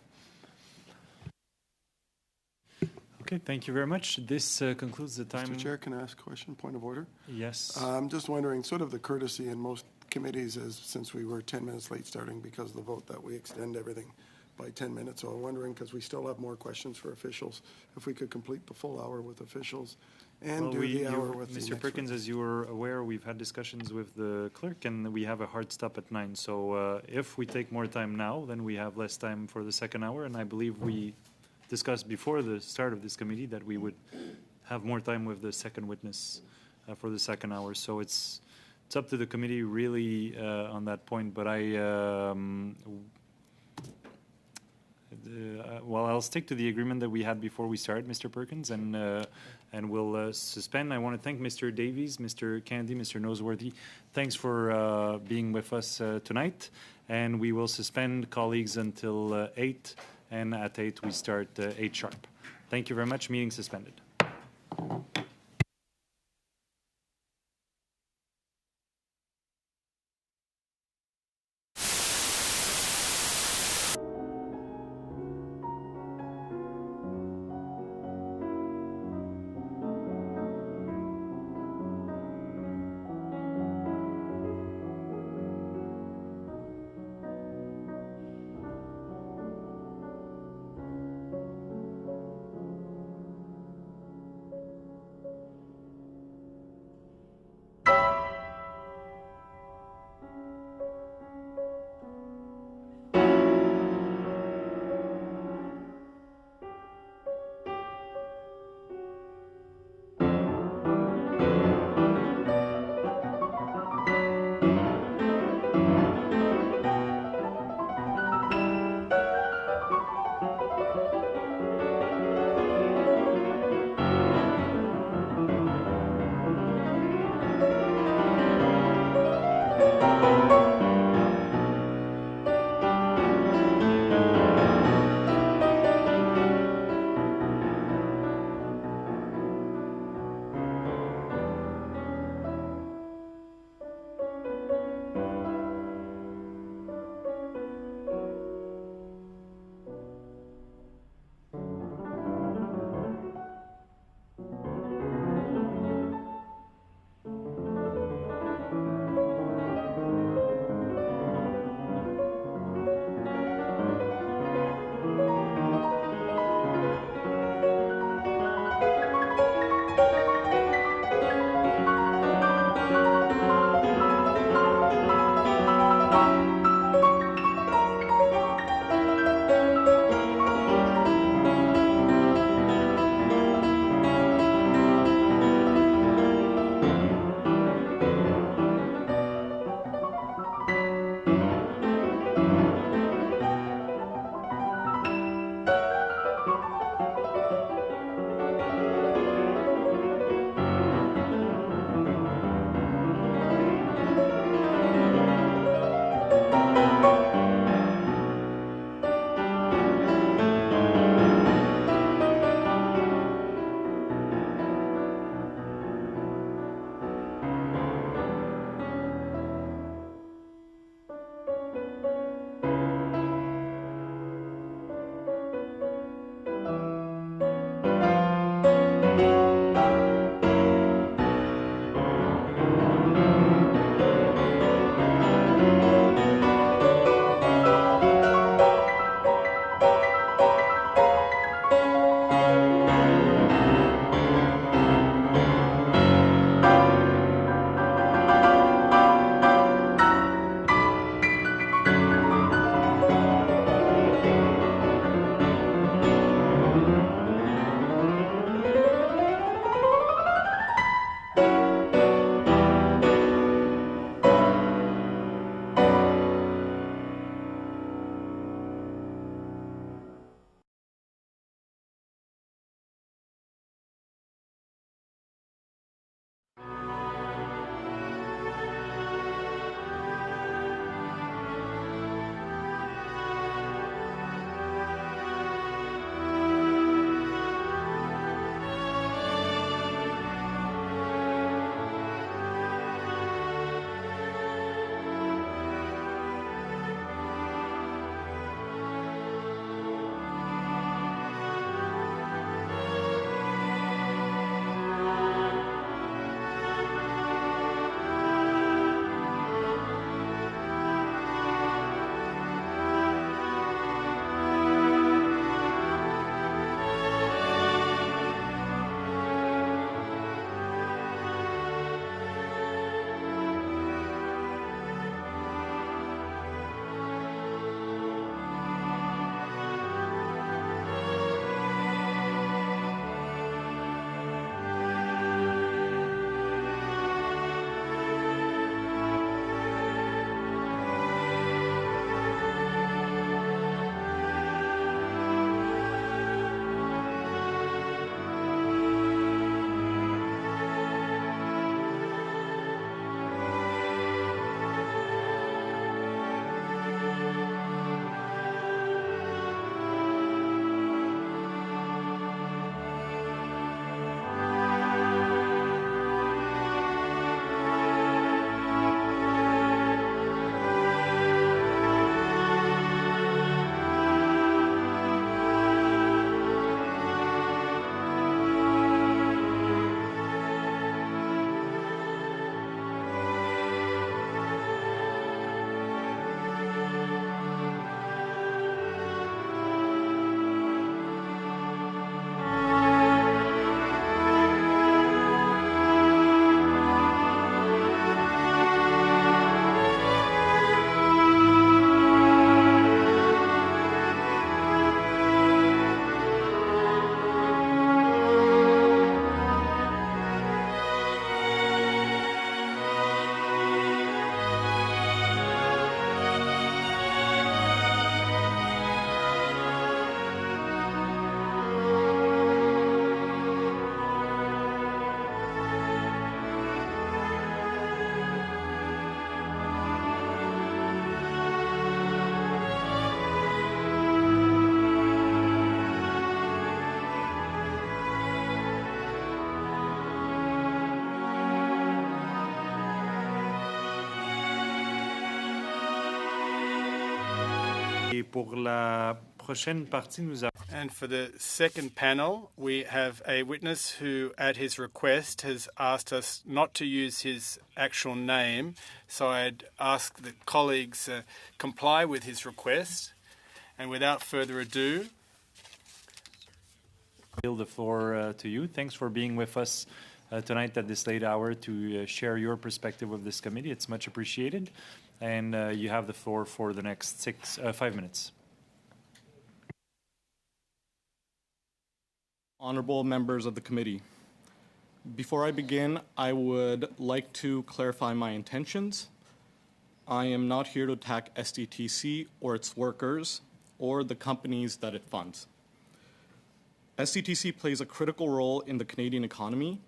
Okay, thank you very much. This concludes the time. Mr. Chair, can I ask a question, point of order? Yes. I'm just wondering, sort of the courtesy in most committees is, since we were 10 minutes late starting because of the vote, that we extend everything by 10 minutes. So I'm wondering, because we still have more questions for officials, if we could complete the full hour with officials and do the hour with the Mr. next Perkins, witness. as you are aware, we've had discussions with the clerk, and we have a hard stop at 9. So if we take more time now, then we have less time for the second hour, and I believe we discussed before the start of this committee that we would have more time with the second witness for the second hour. So it's up to the committee really on that point. But I'll stick to the agreement that we had before we started, Mr. Perkins, and we'll suspend. I want to thank Mr. Davies, Mr. Kennedy, Mr. Noseworthy. Thanks for being with us tonight, and we will suspend colleagues until 8. And at 8, we start 8 sharp. Thank you very much. Meeting suspended. pour la prochaine partie, nous avons... And for the second panel, we have a witness who, at his request, has asked us not to use his actual name. So I'd ask the colleagues comply with his request. And without further ado, yield the floor to you. Thanks for being with us tonight at this late hour to share your perspective of this committee. It's much appreciated. And you have the floor for the next 5 minutes. Honorable members of the committee, before I begin, I would like to clarify my intentions. I am not here to attack SDTC or its workers or the companies that it funds. SDTC plays a critical role in the Canadian economy.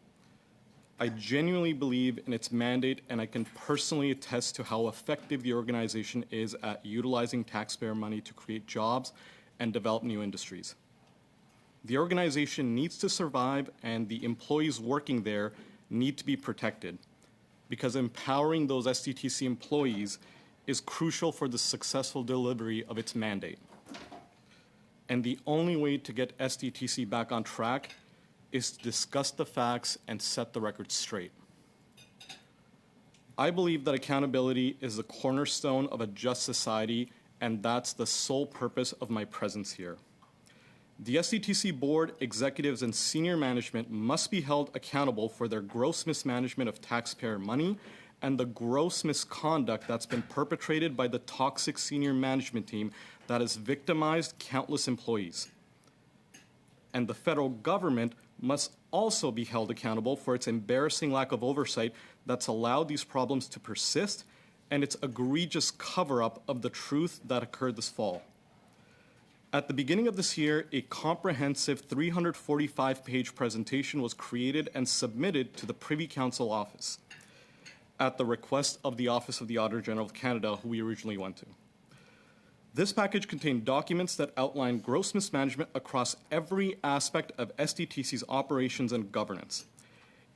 I genuinely believe in its mandate, and I can personally attest to how effective the organization is at utilizing taxpayer money to create jobs and develop new industries. The organization needs to survive, and the employees working there need to be protected, because empowering those SDTC employees is crucial for the successful delivery of its mandate. And the only way to get SDTC back on track is to discuss the facts and set the record straight. I believe that accountability is the cornerstone of a just society, and that's the sole purpose of my presence here. The SDTC board, executives, and senior management must be held accountable for their gross mismanagement of taxpayer money and the gross misconduct that's been perpetrated by the toxic senior management team that has victimized countless employees. And the federal government must also be held accountable for its embarrassing lack of oversight that's allowed these problems to persist and its egregious cover-up of the truth that occurred this fall. At the beginning of this year, a comprehensive 345-page presentation was created and submitted to the Privy Council office at the request of the Office of the Auditor General of Canada, who we originally went to. This package contained documents that outline gross mismanagement across every aspect of SDTC's operations and governance.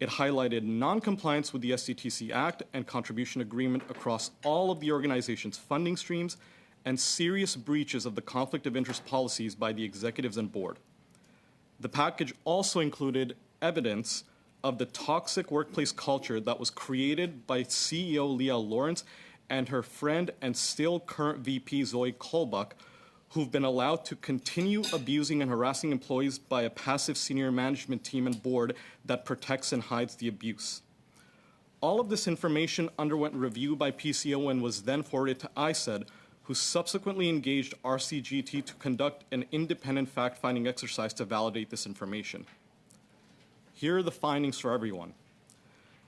It highlighted non-compliance with the SDTC Act and contribution agreement across all of the organization's funding streams and serious breaches of the conflict of interest policies by the executives and board. The package also included evidence of the toxic workplace culture that was created by CEO Leah Lawrence and her friend and still current VP Zoe Kolbuck, who've been allowed to continue abusing and harassing employees by a passive senior management team and board that protects and hides the abuse. All of this information underwent review by PCO and was then forwarded to ISED, who subsequently engaged RCGT to conduct an independent fact-finding exercise to validate this information. Here are the findings for everyone.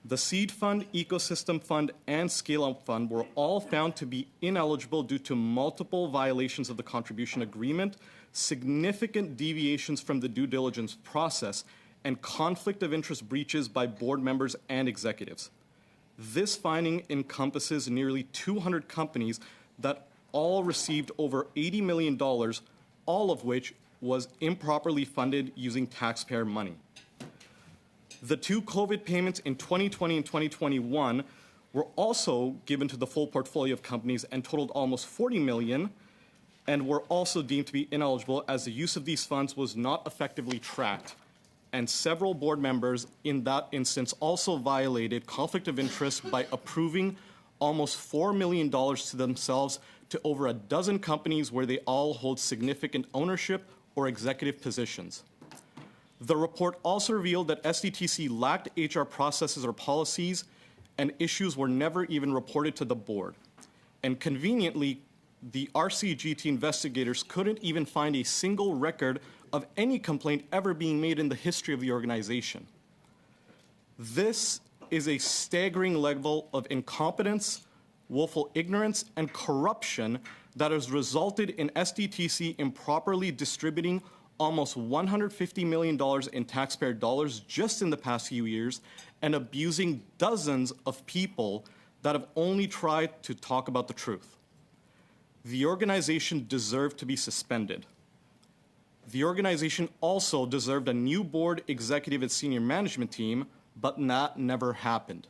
The Seed Fund, Ecosystem Fund, and Scale Up Fund were all found to be ineligible due to multiple violations of the contribution agreement, significant deviations from the due diligence process, and conflict of interest breaches by board members and executives. This finding encompasses nearly 200 companies that all received over $80 million, all of which was improperly funded using taxpayer money. The two COVID payments in 2020 and 2021 were also given to the full portfolio of companies and totaled almost $40 million, and were also deemed to be ineligible as the use of these funds was not effectively tracked. And several board members in that instance also violated conflict of interest by approving almost $4 million to themselves to over a dozen companies where they all hold significant ownership or executive positions. The report also revealed that SDTC lacked HR processes or policies, and issues were never even reported to the board. And conveniently, the RCGT investigators couldn't even find a single record of any complaint ever being made in the history of the organization. This is a staggering level of incompetence, willful ignorance, and corruption that has resulted in SDTC improperly distributing almost $150 million in taxpayer dollars just in the past few years and abusing dozens of people that have only tried to talk about the truth. The organization deserved to be suspended. The organization also deserved a new board, executive, and senior management team, but that never happened.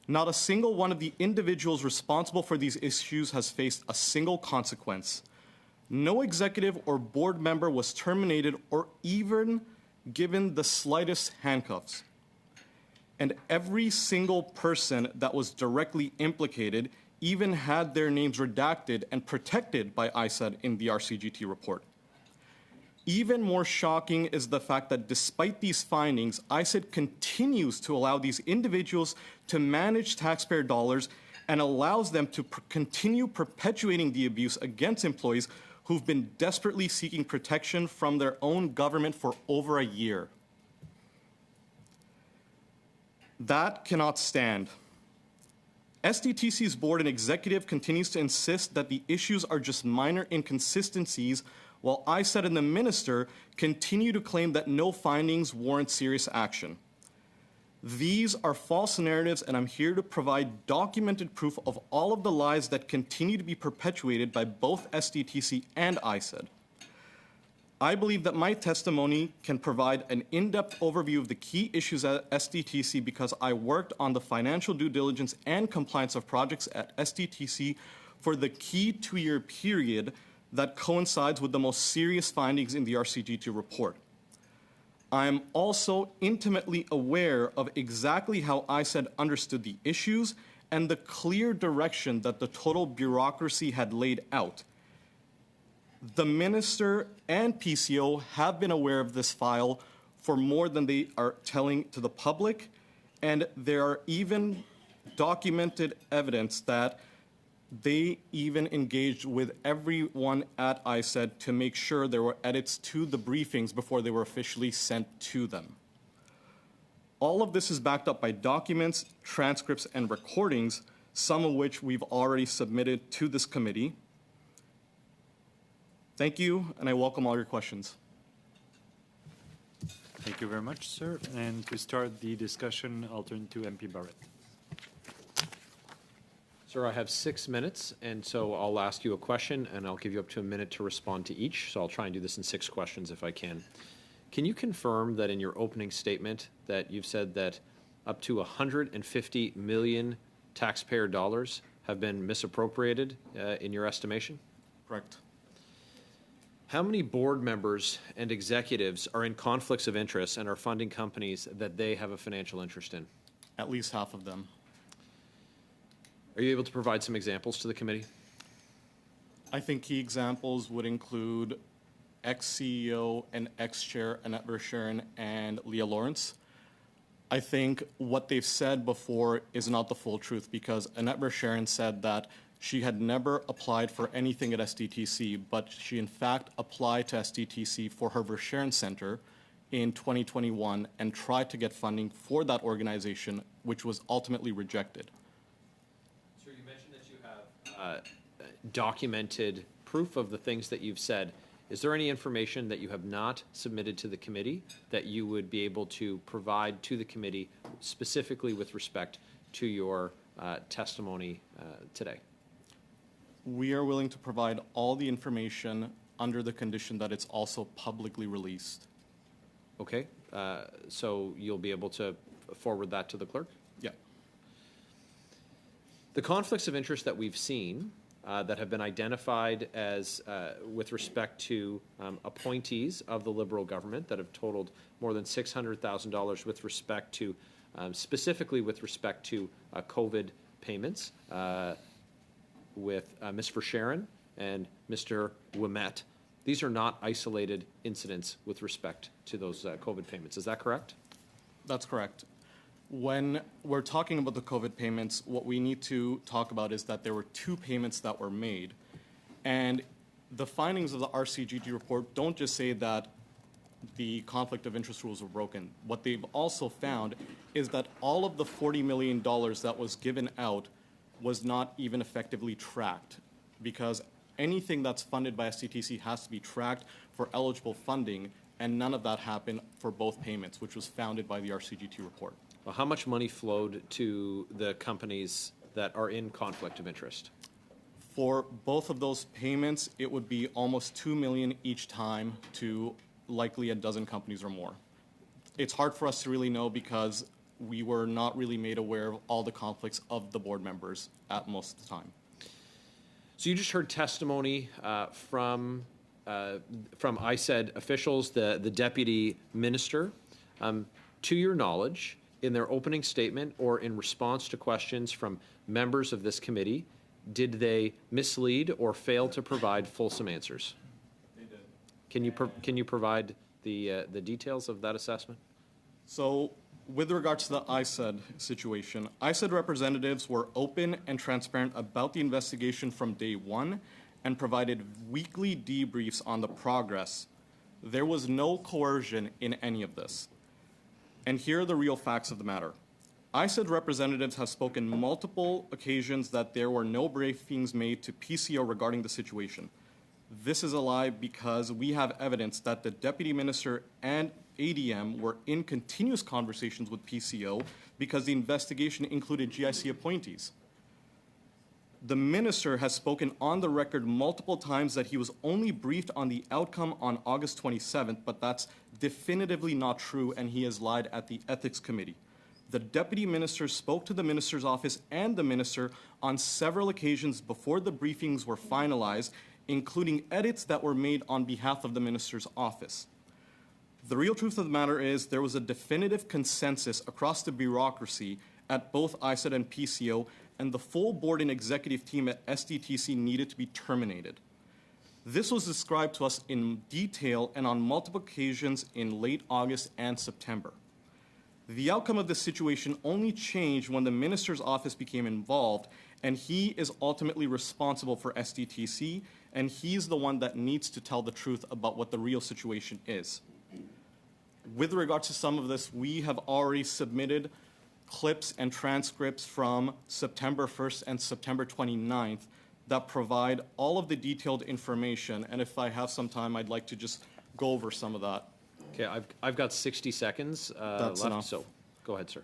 Not a single one of the individuals responsible for these issues has faced a single consequence. No executive or board member was terminated or even given the slightest handcuffs. And every single person that was directly implicated even had their names redacted and protected by ISED in the RCGT report. Even more shocking is the fact that despite these findings, ISED continues to allow these individuals to manage taxpayer dollars and allows them to continue perpetuating the abuse against employees who've been desperately seeking protection from their own government for over a year. That cannot stand. SDTC's board and executive continues to insist that the issues are just minor inconsistencies, while ISED and the minister continue to claim that no findings warrant serious action. These are false narratives, and I'm here to provide documented proof of all of the lies that continue to be perpetuated by both SDTC and ISED. I believe that my testimony can provide an in-depth overview of the key issues at SDTC because I worked on the financial due diligence and compliance of projects at SDTC for the key 2-year period that coincides with the most serious findings in the RCGT report. I am also intimately aware of exactly how ISED understood the issues and the clear direction that the total bureaucracy had laid out. The minister and PCO have been aware of this file for more than they are telling to the public, and there are even documented evidence that they even engaged with everyone at ISED to make sure there were edits to the briefings before they were officially sent to them. All of this is backed up by documents, transcripts, and recordings, some of which we've already submitted to this committee. Thank you, and I welcome all your questions. Thank you very much, sir. And to start the discussion, I'll turn to MP Barrett. Sir, I have 6 minutes, and so I'll ask you a question, and I'll give you up to a minute to respond to each. So I'll try and do this in 6 questions if I can. Can you confirm that in your opening statement that you've said that up to 150 million taxpayer dollars have been misappropriated in your estimation? Correct. How many board members and executives are in conflicts of interest and are funding companies that they have a financial interest in? At least half of them. Are you able to provide some examples to the committee? I think key examples would include ex-CEO and ex-chair Annette Verschuren and Leah Lawrence. I think what they've said before is not the full truth because Annette Verschuren said that she had never applied for anything at SDTC, but she in fact applied to SDTC for her Verschuren Center in 2021 and tried to get funding for that organization, which was ultimately rejected. Sir, you mentioned that you have documented proof of the things that you've said. Is there any information that you have not submitted to the committee that you would be able to provide to the committee specifically with respect to your testimony today? We are willing to provide all the information under the condition that it's also publicly released. Okay, so you'll be able to forward that to the clerk? Yeah. The conflicts of interest that we've seen that have been identified as with respect to appointees of the Liberal government that have totaled more than $600,000 with respect to, specifically with respect to COVID payments with Ms. Verschuren and Mr. Ouimet. These are not isolated incidents with respect to those COVID payments. Is that correct? That's correct. When we're talking about the COVID payments, what we need to talk about is that there were 2 payments that were made. And the findings of the RCGT report don't just say that the conflict of interest rules were broken. What they've also found is that all of the $40 million that was given out was not even effectively tracked because anything that's funded by SDTC has to be tracked for eligible funding, and none of that happened for both payments, which was founded by the RCGT report. Well, how much money flowed to the companies that are in conflict of interest? For both of those payments, it would be almost $2 million each time to likely a dozen companies or more. It's hard for us to really know because we were not really made aware of all the conflicts of the board members at most of the time. So you just heard testimony from ISED officials, the deputy minister. To your knowledge, in their opening statement or in response to questions from members of this committee, did they mislead or fail to provide fulsome answers? They did. Can you provide the details of that assessment? So, with regards to the ISED situation, ISED representatives were open and transparent about the investigation from day one and provided weekly debriefs on the progress. There was no coercion in any of this. And here are the real facts of the matter. ISED representatives have spoken multiple occasions that there were no briefings made to PCO regarding the situation. This is a lie because we have evidence that the deputy minister and ADM were in continuous conversations with PCO because the investigation included GIC appointees. The minister has spoken on the record multiple times that he was only briefed on the outcome on August 27th, but that's definitively not true, and he has lied at the ethics committee. The deputy minister spoke to the minister's office and the minister on several occasions before the briefings were finalized, including edits that were made on behalf of the minister's office. The real truth of the matter is there was a definitive consensus across the bureaucracy at both ISED and PCO, and the full board and executive team at SDTC needed to be terminated. This was described to us in detail and on multiple occasions in late August and September. The outcome of this situation only changed when the minister's office became involved, and he is ultimately responsible for SDTC, and he's the one that needs to tell the truth about what the real situation is. With regards to some of this, we have already submitted clips and transcripts from September 1st and September 29th that provide all of the detailed information. And if I have some time, I'd like to just go over some of that. Okay, I've got 60 seconds That's left, enough. so go ahead, sir.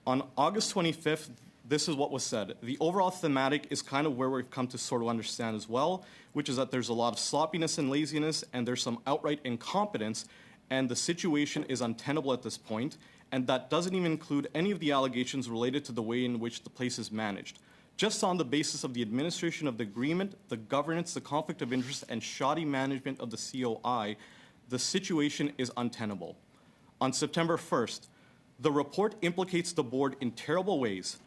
On August 25th, this is what was said. The overall thematic is kind of where we've come to sort of understand as well, which is that there's a lot of sloppiness and laziness, and there's some outright incompetence, and the situation is untenable at this point, and that doesn't even include any of the allegations related to the way in which the place is managed. Just on the basis of the administration of the agreement, the governance, the conflict of interest, and shoddy management of the COI, the situation is untenable. On September 1st, the report implicates the board in terrible ways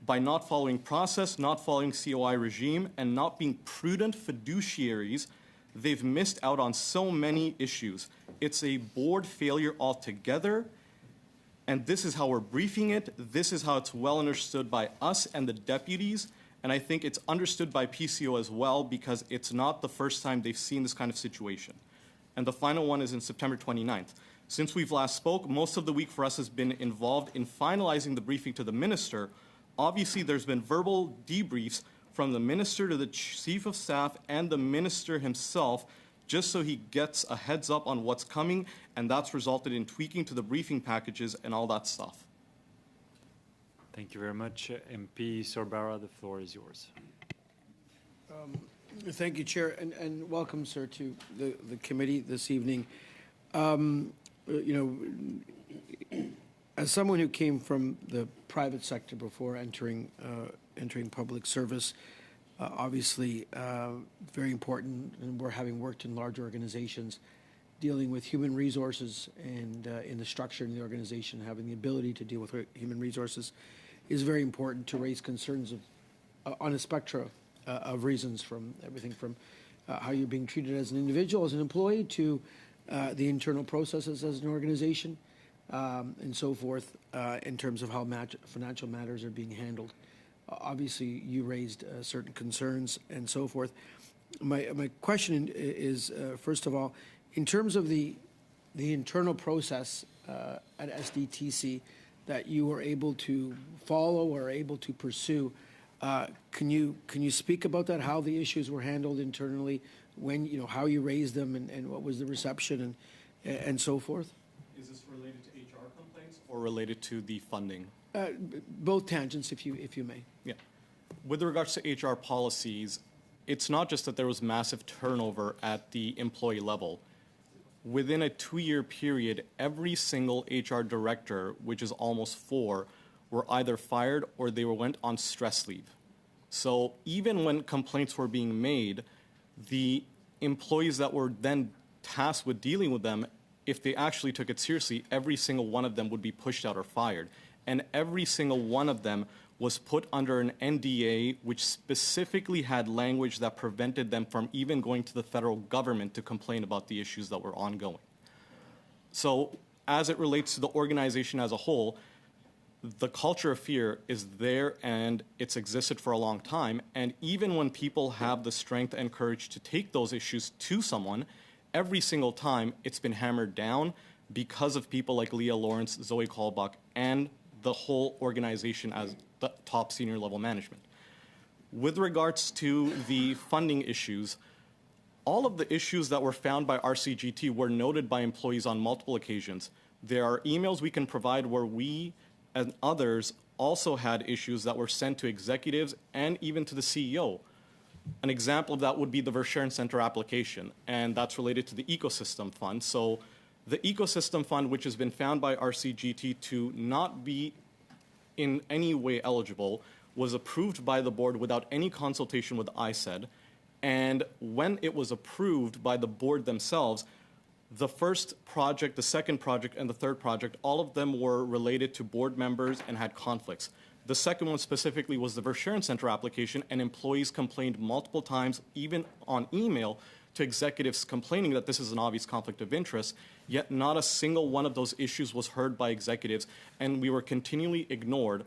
by not following process, not following COI regime, and not being prudent fiduciaries. They've missed out on so many issues. It's a board failure altogether, and this is how we're briefing it. This is how it's well understood by us and the deputies, and I think it's understood by PCO as well because it's not the first time they've seen this kind of situation. And the final one is in September 29th. Since we've last spoke, most of the week for us has been involved in finalizing the briefing to the minister. Obviously, there's been verbal debriefs from the minister to the chief of staff and the minister himself, just so he gets a heads up on what's coming, and that's resulted in tweaking to the briefing packages and all that stuff. Thank you very much. MP Sorbara, the floor is yours. Thank you, Chair, and welcome, sir, to the committee this evening. As someone who came from the private sector before entering public service, obviously very important, and we're having worked in large organizations, dealing with human resources and in the structure in the organization, having the ability to deal with human resources is very important to raise concerns on a spectrum of reasons, from everything from how you're being treated as an individual, as an employee, to the internal processes as an organization, and so forth, in terms of how financial matters are being handled. Obviously, you raised certain concerns and so forth. My question is, first of all, in terms of the internal process at SDTC that you were able to follow or able to pursue, can you speak about that? How the issues were handled internally, when how you raised them, and what was the reception, and so forth? Is this related to HR complaints or related to the funding? Both tangents, if you may. Yeah. With regards to HR policies, it's not just that there was massive turnover at the employee level. Within a 2-year period, every single HR director, which is almost 4, were either fired or they went on stress leave. So even when complaints were being made, the employees that were then tasked with dealing with them, if they actually took it seriously, every single one of them would be pushed out or fired. And every single one of them was put under an NDA, which specifically had language that prevented them from even going to the federal government to complain about the issues that were ongoing. So as it relates to the organization as a whole, the culture of fear is there and it's existed for a long time. And even when people have the strength and courage to take those issues to someone, every single time it's been hammered down because of people like Leah Lawrence, Zoe Kolbach, and the whole organization as the top senior level management. With regards to the funding issues, all of the issues that were found by RCGT were noted by employees on multiple occasions. There are emails we can provide where we and others also had issues that were sent to executives and even to the CEO. An example of that would be the Verschuren Center application, and that's related to the Ecosystem Fund. So the Ecosystem Fund, which has been found by RCGT to not be in any way eligible, was approved by the board without any consultation with ISED. And when it was approved by the board themselves, the first project, the second project, and the third project, all of them were related to board members and had conflicts. The second one specifically was the Verschuren Center application, and employees complained multiple times, even on email, to executives complaining that this is an obvious conflict of interest, yet not a single one of those issues was heard by executives, and we were continually ignored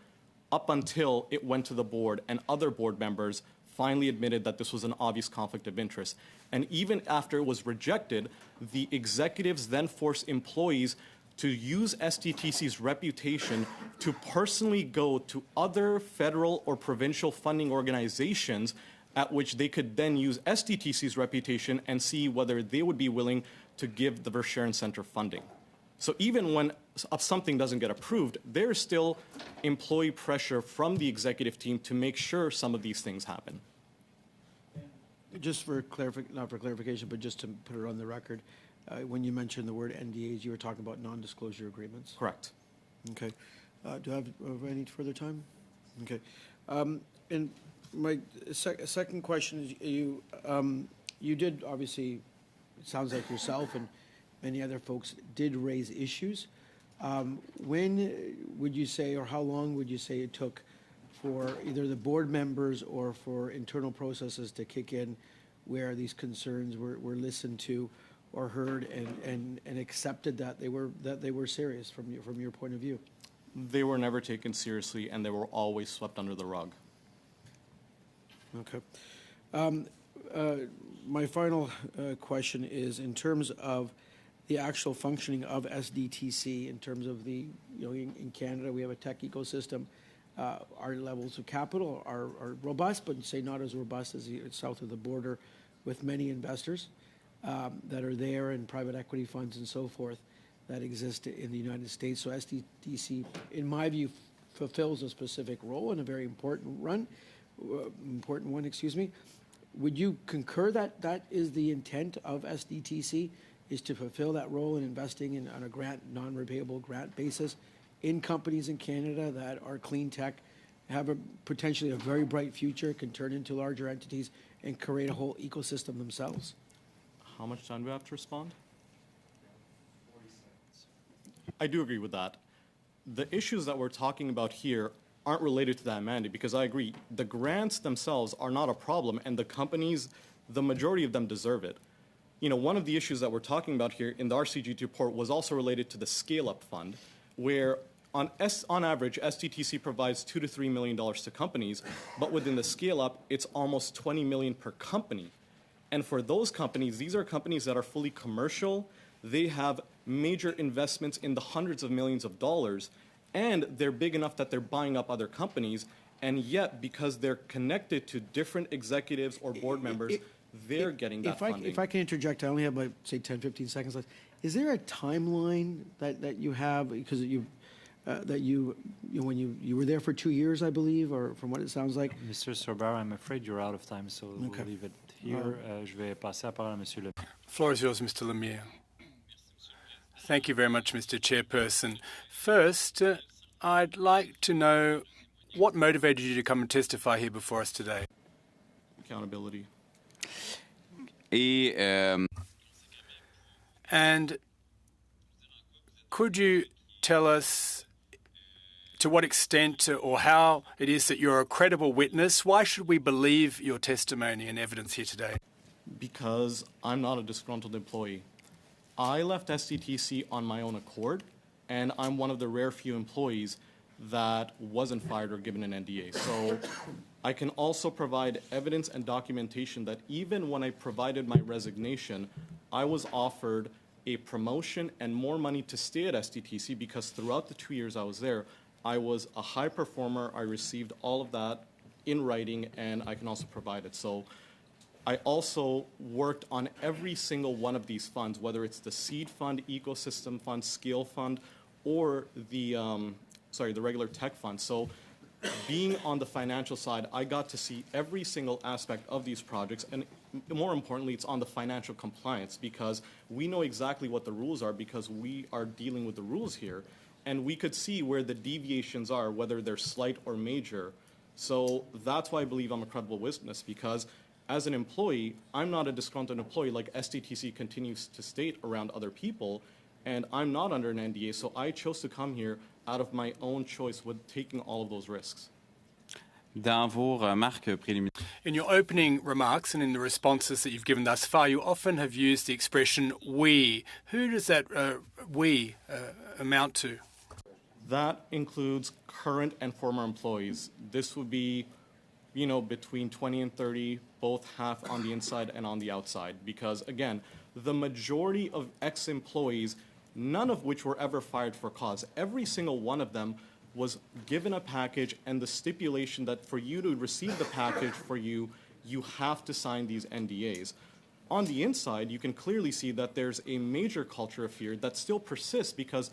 up until it went to the board, and other board members finally admitted that this was an obvious conflict of interest. And even after it was rejected, the executives then forced employees to use SDTC's reputation to personally go to other federal or provincial funding organizations at which they could then use SDTC's reputation and see whether they would be willing to give the Verschuren Center funding. So even when something doesn't get approved, there's still employee pressure from the executive team to make sure some of these things happen. Just for not for clarification, but just to put it on the record, when you mentioned the word NDAs, you were talking about non-disclosure agreements? Correct. Okay. Do I have any further time? Okay. And my second question is, you did obviously, it sounds like yourself and many other folks did raise issues. When would you say, or how long would you say it took for either the board members or for internal processes to kick in where these concerns were listened to or heard and accepted that they were serious from your point of view? They were never taken seriously, and they were always swept under the rug. Okay. My final question is in terms of the actual functioning of SDTC, in terms of the, in Canada we have a tech ecosystem. Our levels of capital are robust, but say not as robust as south of the border, with many investors that are there and private equity funds and so forth that exist in the United States. So SDTC, in my view, fulfills a specific role and a very important one. Would you concur that that is the intent of SDTC, is to fulfill that role in investing on a grant, non-repayable grant basis in companies in Canada that are clean tech, have potentially a very bright future, can turn into larger entities and create a whole ecosystem themselves? How much time do I have to respond? 40 seconds. I do agree with that. The issues that we're talking about here aren't related to that mandate, because I agree, the grants themselves are not a problem, and the companies, the majority of them deserve it. One of the issues that we're talking about here in the RCGT report was also related to the Scale-Up Fund, where on average, SDTC provides $2 to $3 million to companies, but within the Scale-Up, it's almost $20 million per company. And for those companies, these are companies that are fully commercial. They have major investments in the hundreds of millions of dollars, and they're big enough that they're buying up other companies. And yet, because they're connected to different executives or board members, they're getting that funding. If I can interject, I only have, say, 10, 15 seconds left. Is there a timeline that you have, because when you were there for 2 years, I believe, or from what it sounds like? Mr. Sorbar, I'm afraid you're out of time, so we'll leave it here. Je vais passer la parole à Monsieur Le. Floor is yours, Mr. Lemire. Thank you very much, Mr. Chairperson. First, I'd like to know what motivated you to come and testify here before us today? Accountability. And could you tell us to what extent or how it is that you're a credible witness? Why should we believe your testimony and evidence here today? Because I'm not a disgruntled employee. I left SDTC on my own accord, and I'm one of the rare few employees that wasn't fired or given an NDA. So I can also provide evidence and documentation that even when I provided my resignation, I was offered a promotion and more money to stay at SDTC because throughout the 2 years I was there, I was a high performer. I received all of that in writing, and I can also provide it. So I also worked on every single one of these funds, whether it's the Seed Fund, Ecosystem Fund, Scale Fund, or the regular tech fund. So being on the financial side, I got to see every single aspect of these projects, and more importantly, it's on the financial compliance because we know exactly what the rules are because we are dealing with the rules here, and we could see where the deviations are, whether they're slight or major. So that's why I believe I'm a credible witness because as an employee, I'm not a disgruntled employee like SDTC continues to state around other people, and I'm not under an NDA, so I chose to come here out of my own choice with taking all of those risks. Dans vos remarques préliminaires. In your opening remarks and in the responses that you've given thus far, you often have used the expression we. Who does that we amount to? That includes current and former employees. This would be, between 20 and 30, both half on the inside and on the outside. Because, again, the majority of ex-employees, none of which were ever fired for cause, every single one of them was given a package and the stipulation that for you to receive the package you have to sign these NDAs. On the inside, you can clearly see that there's a major culture of fear that still persists because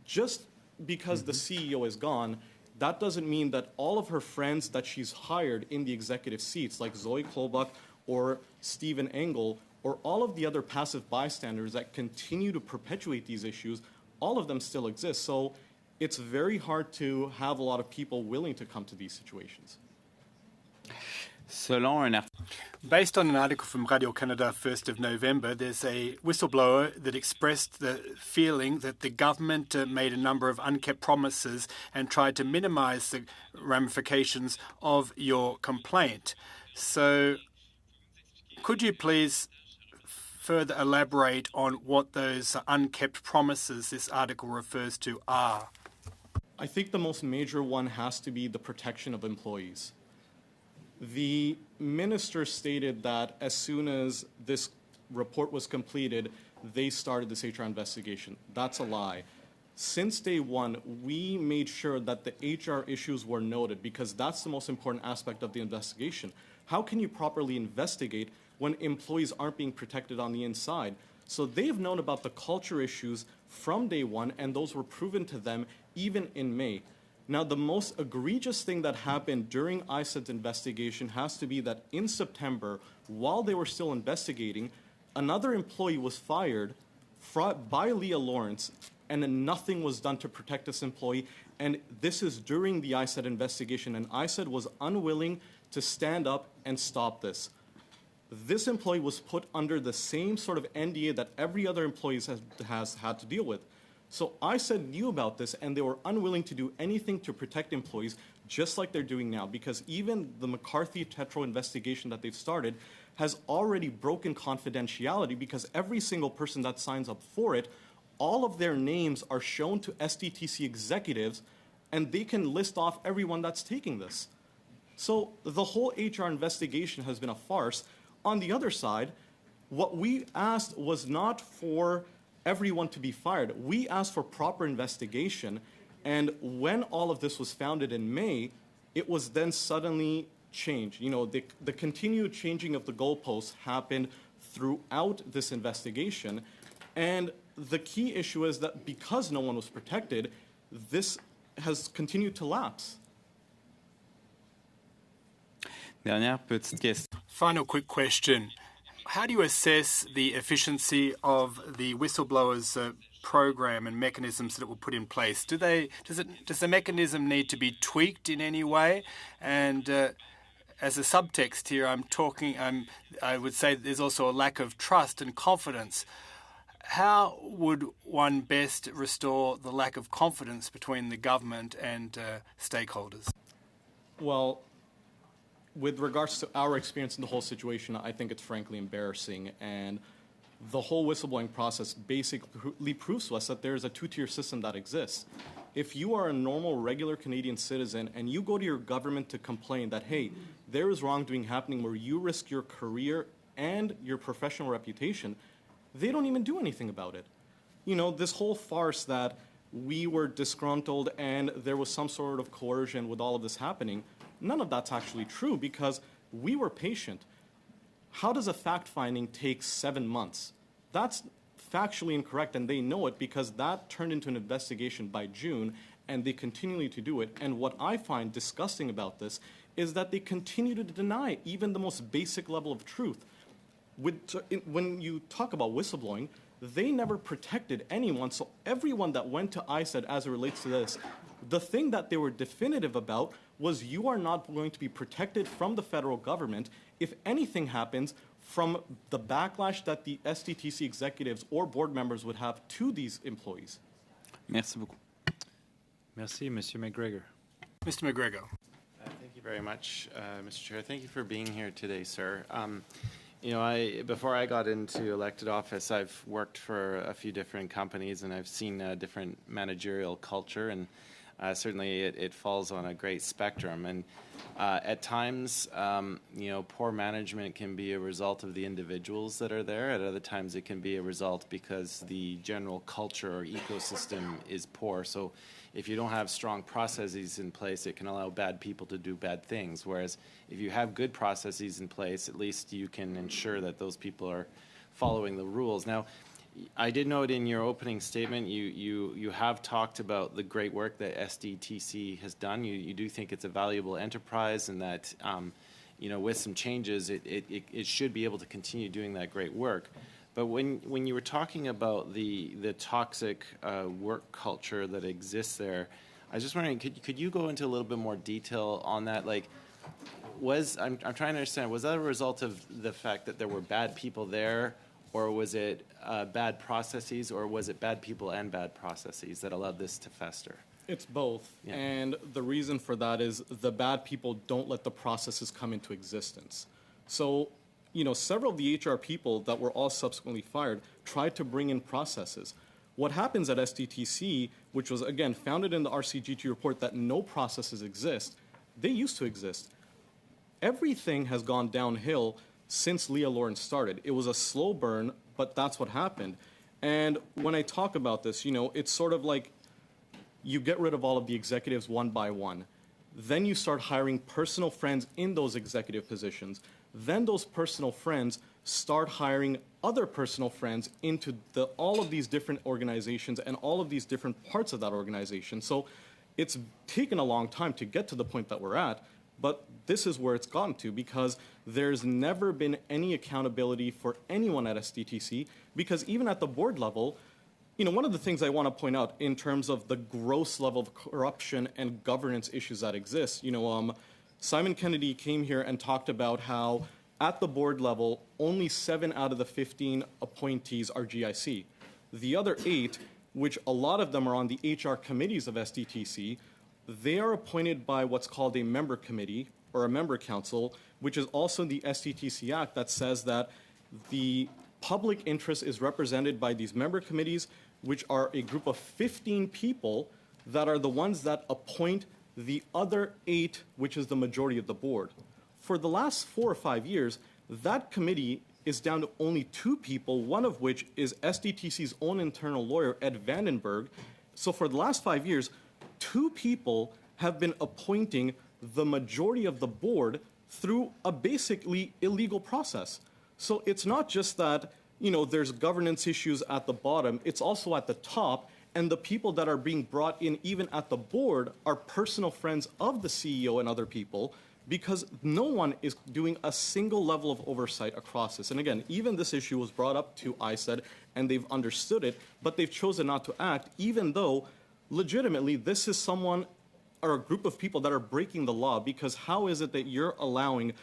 just because the CEO is gone, that doesn't mean that all of her friends that she's hired in the executive seats, like Zoe Klobach or Stephen Engel, or all of the other passive bystanders that continue to perpetuate these issues, all of them still exist. So it's very hard to have a lot of people willing to come to these situations. Based on an article from Radio-Canada 1st of November, there's a whistleblower that expressed the feeling that the government made a number of unkept promises and tried to minimize the ramifications of your complaint. So could you please further elaborate on what those unkept promises this article refers to are? I think the most major one has to be the protection of employees. The minister stated that as soon as this report was completed, they started this HR investigation. That's a lie. Since day one, we made sure that the HR issues were noted because that's the most important aspect of the investigation. How can you properly investigate when employees aren't being protected on the inside? So they've known about the culture issues from day one, and those were proven to them even in May. Now, the most egregious thing that happened during ISED's investigation has to be that in September, while they were still investigating, another employee was fired by Leah Lawrence, and then nothing was done to protect this employee. And this is during the ISED investigation, and ISED was unwilling to stand up and stop this. This employee was put under the same sort of NDA that every other employee has had to deal with. So ISED knew about this, and they were unwilling to do anything to protect employees, just like they're doing now, because even the McCarthy-Tetro investigation that they've started has already broken confidentiality because every single person that signs up for it, all of their names are shown to SDTC executives, and they can list off everyone that's taking this. So the whole HR investigation has been a farce. On the other side, what we asked was not for everyone to be fired. We asked for proper investigation, and when all of this was founded in May, it was then suddenly changed. The continued changing of the goalposts happened throughout this investigation, and the key issue is that because no one was protected, this has continued to lapse. Final quick question. How do you assess the efficiency of the whistleblower's program and mechanisms that were put in place, does the mechanism need to be tweaked in any way? And as a subtext here, I would say that there's also a lack of trust and confidence. How would one best restore the lack of confidence between the government and stakeholders? Well, with regards to our experience in the whole situation, I think it's frankly embarrassing. And the whole whistleblowing process basically proves to us that there is a two-tier system that exists. If you are a normal, regular Canadian citizen and you go to your government to complain that, hey, there is wrongdoing happening where you risk your career and your professional reputation, they don't even do anything about it. You know, this whole farce that we were disgruntled and there was some sort of coercion with all of this happening, none of that's actually true because we were patient. How does a fact-finding take 7 months? That's factually incorrect, and they know it because that turned into an investigation by June, and they continue to do it. And what I find disgusting about this is that they continue to deny even the most basic level of truth. When you talk about whistleblowing, they never protected anyone, so everyone that went to ISED as it relates to this, the thing that they were definitive about was you are not going to be protected from the federal government if anything happens from the backlash that the SDTC executives or board members would have to these employees. Merci beaucoup. Merci, Monsieur McGregor. Mr. McGregor. Thank you very much, Mr. Chair. Thank you for being here today, sir. You know, before I got into elected office, I've worked for a few different companies, and I've seen a different managerial culture, and certainly it falls on a great spectrum. And at times, you know, poor management can be a result of the individuals that are there. At other times, it can be a result because the general culture or ecosystem is poor. So if you don't have strong processes in place, it can allow bad people to do bad things. Whereas if you have good processes in place, at least you can ensure that those people are following the rules. Now, I did note in your opening statement, you have talked about the great work that SDTC has done. You do think it's a valuable enterprise, and that you know, with some changes, it should be able to continue doing that great work. But when you were talking about the toxic work culture that exists there, I was just wondering, could you go into a little bit more detail on that? Like, I'm trying to understand, was that a result of the fact that there were bad people there, or was it bad processes, or was it bad people and bad processes that allowed this to fester? It's both. Yeah. And the reason for that is the bad people don't let the processes come into existence. So, you know, several of the HR people that were all subsequently fired tried to bring in processes. What happens at SDTC, which was, again, founded in the RCGT report that no processes exist, they used to exist. Everything has gone downhill since Leah Lawrence started. It was a slow burn, but that's what happened. And when I talk about this, you know, it's sort of like you get rid of all of the executives one by one. Then you start hiring personal friends in those executive positions. Then those personal friends start hiring other personal friends into all of these different organizations and all of these different parts of that organization. So it's taken a long time to get to the point that we're at, but this is where it's gotten to because there's never been any accountability for anyone at SDTC, because even at the board level, you know, one of the things I want to point out in terms of the gross level of corruption and governance issues that exist, you know, Simon Kennedy came here and talked about how at the board level, only 7 out of the 15 appointees are GIC. The other 8, which a lot of them are on the HR committees of SDTC, they are appointed by what's called a member committee or a member council, which is also the SDTC Act that says that the public interest is represented by these member committees, which are a group of 15 people that are the ones that appoint the other 8, which is the majority of the board. For the last 4 or 5 years, that committee is down to only 2 people, one of which is SDTC's own internal lawyer, Ed Vandenberg. So for the last 5 years, 2 people have been appointing the majority of the board through a basically illegal process. So it's not just that, you know, there's governance issues at the bottom, it's also at the top, and the people that are being brought in even at the board are personal friends of the CEO and other people, because no one is doing a single level of oversight across this. And again, even this issue was brought up to ISED, and they've understood it, but they've chosen not to act, even though legitimately this is someone or a group of people that are breaking the law, because how is it that you're allowing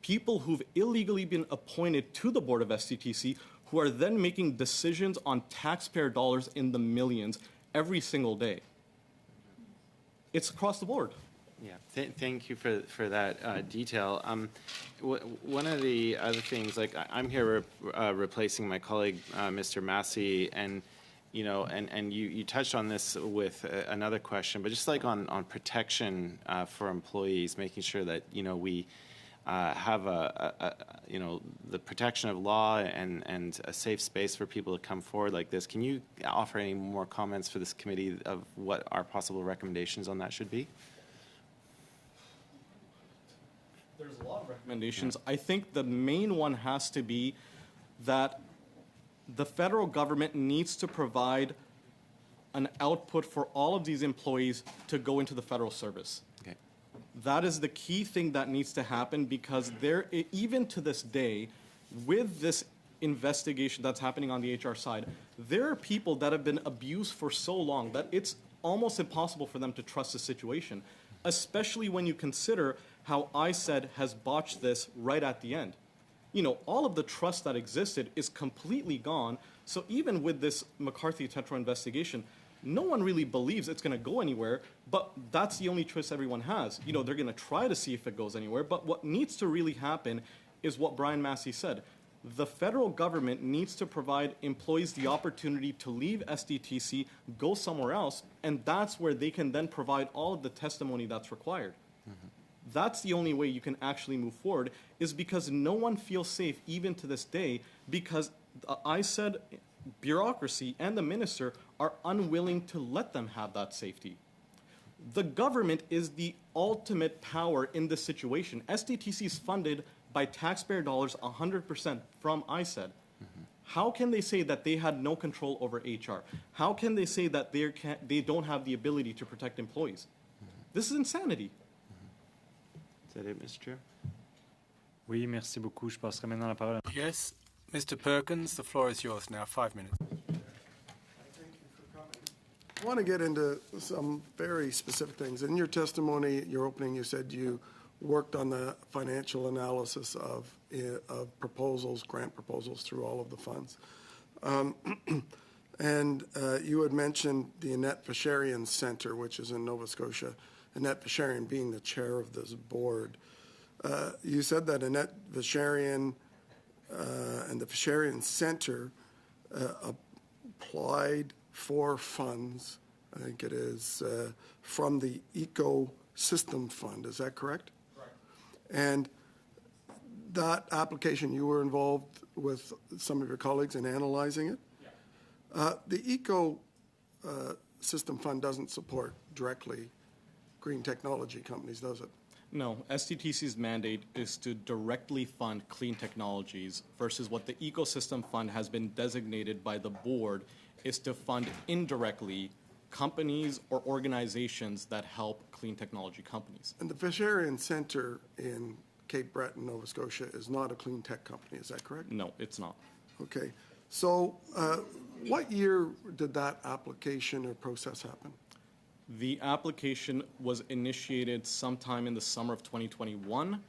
people who've illegally been appointed to the board of STTC who are then making decisions on taxpayer dollars in the millions every single day? It's across the board. Yeah, thank you for that detail. One of the other things, like I'm here replacing my colleague, Mr. Massey, and you touched on this with another question, but just like on protection for employees, making sure that we have the protection of law and a safe space for people to come forward like this. Can you offer any more comments for this committee of what our possible recommendations on that should be? There's a lot of recommendations. I think the main one has to be that the federal government needs to provide an output for all of these employees to go into the federal service. Okay. That is the key thing that needs to happen, because even to this day, with this investigation that's happening on the HR side, there are people that have been abused for so long that it's almost impossible for them to trust the situation, especially when you consider how ISED has botched this right at the end. All of the trust that existed is completely gone. So even with this McCarthy-Tetro investigation, no one really believes it's going to go anywhere, but that's the only choice everyone has. They're going to try to see if it goes anywhere, but what needs to really happen is what Brian Massey said. The federal government needs to provide employees the opportunity to leave SDTC, go somewhere else, and that's where they can then provide all of the testimony that's required. Mm-hmm. That's the only way you can actually move forward, is because no one feels safe even to this day, because ISED bureaucracy and the minister are unwilling to let them have that safety. The government is the ultimate power in this situation. SDTC is funded by taxpayer dollars 100% from ISED. Mm-hmm. How can they say that they had no control over HR? How can they say that they don't have the ability to protect employees? Mm-hmm. This is insanity. Is that it, Mr. Chair? Oui, merci beaucoup. Je passerai maintenant la parole. Yes, Mr. Perkins, the floor is yours now. 5 minutes. I want to get into some very specific things. In your testimony, your opening, you said you worked on the financial analysis of proposals, grant proposals through all of the funds. And you had mentioned the Annette Fasharian Center, which is in Nova Scotia, Annette Fasharian being the chair of this board. You said that Annette Fasharian and the Fasharian Center applied for funds, I think it is, from the Ecosystem Fund. Is that correct? Correct. And that application, you were involved with some of your colleagues in analyzing it? Yeah. The Ecosystem Fund doesn't support directly green technology companies, does it? No, STTC's mandate is to directly fund clean technologies, versus what the Ecosystem Fund has been designated by the board is to fund indirectly companies or organizations that help clean technology companies. And the Fasharian Center in Cape Breton, Nova Scotia, is not a clean tech company, is that correct? No, it's not. Okay. So what year did that application or process happen? The application was initiated sometime in the summer of 2021.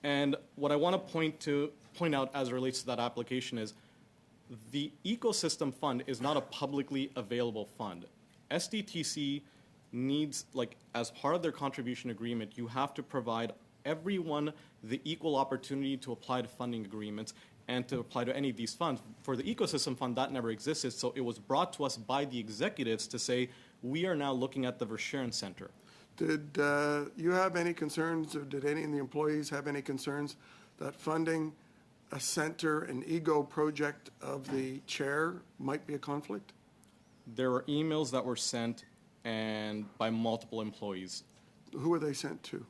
And what I want to point out as it relates to that application is the Ecosystem Fund is not a publicly available fund. SDTC needs, as part of their contribution agreement, you have to provide everyone the equal opportunity to apply to funding agreements and to apply to any of these funds. For the Ecosystem Fund, that never existed, so it was brought to us by the executives to say, we are now looking at the Fasharian Center. Did you have any concerns, or did any of the employees have any concerns that funding a center, an EGO project of the chair, might be a conflict? There were emails that were sent and by multiple employees. Who were they sent to?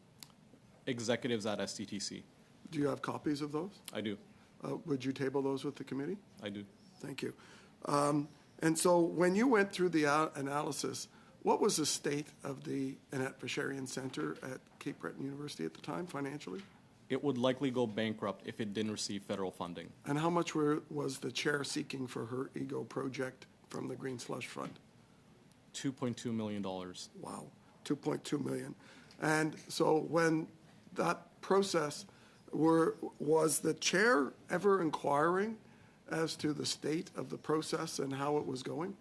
Executives at STTC. Do you have copies of those? I do. Would you table those with the committee? I do. Thank you. And so when you went through the analysis, what was the state of the Annette Vacherian Center at Cape Breton University at the time, financially? It would likely go bankrupt if it didn't receive federal funding. And how much was the chair seeking for her EGO project from the Green Slush Fund? $2.2 million. Wow, 2.2 million. And so when that process was the chair ever inquiring as to the state of the process and how it was going?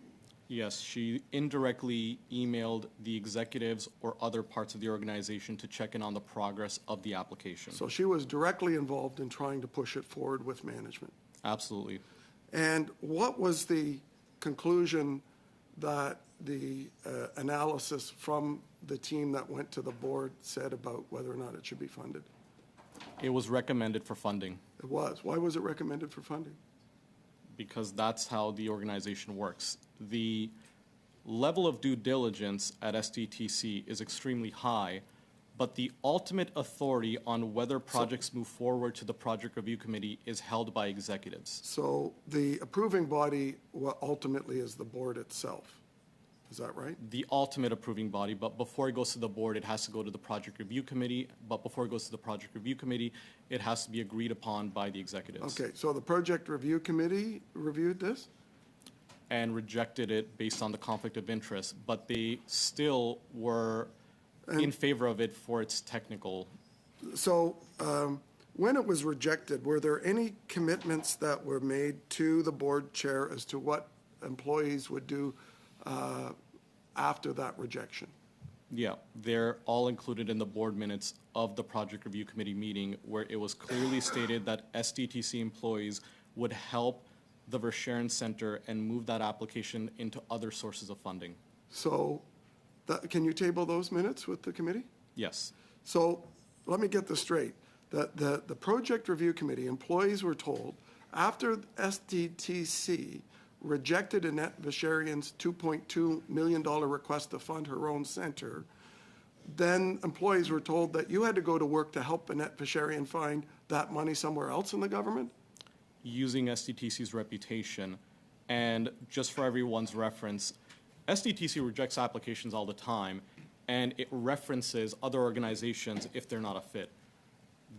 Yes, she indirectly emailed the executives or other parts of the organization to check in on the progress of the application. So she was directly involved in trying to push it forward with management. Absolutely. And what was the conclusion that the analysis from the team that went to the board said about whether or not it should be funded? It was recommended for funding. It was. Why was it recommended for funding? Because that's how the organization works. The level of due diligence at SDTC is extremely high, but the ultimate authority on whether projects move forward to the project review committee is held by executives. So the approving body ultimately is the board itself. Is that right? The ultimate approving body, but before it goes to the board, it has to go to the project review committee. But before it goes to the project review committee, it has to be agreed upon by the executives. Okay, so the project review committee reviewed this? And rejected it based on the conflict of interest, but they still were in favor of it for its technical. So when it was rejected, were there any commitments that were made to the board chair as to what employees would do after that rejection? Yeah, they're all included in the board minutes of the project review committee meeting, where it was clearly stated that SDTC employees would help the Vacherian Center and move that application into other sources of funding. So can you table those minutes with the committee? Yes. So let me get this straight. The project review committee employees were told after SDTC rejected Annette Vacherian's $2.2 million request to fund her own center, then employees were told that you had to go to work to help Annette Vacherian find that money somewhere else in the government? Using SDTC's reputation. And just for everyone's reference, SDTC rejects applications all the time, and it references other organizations if they're not a fit.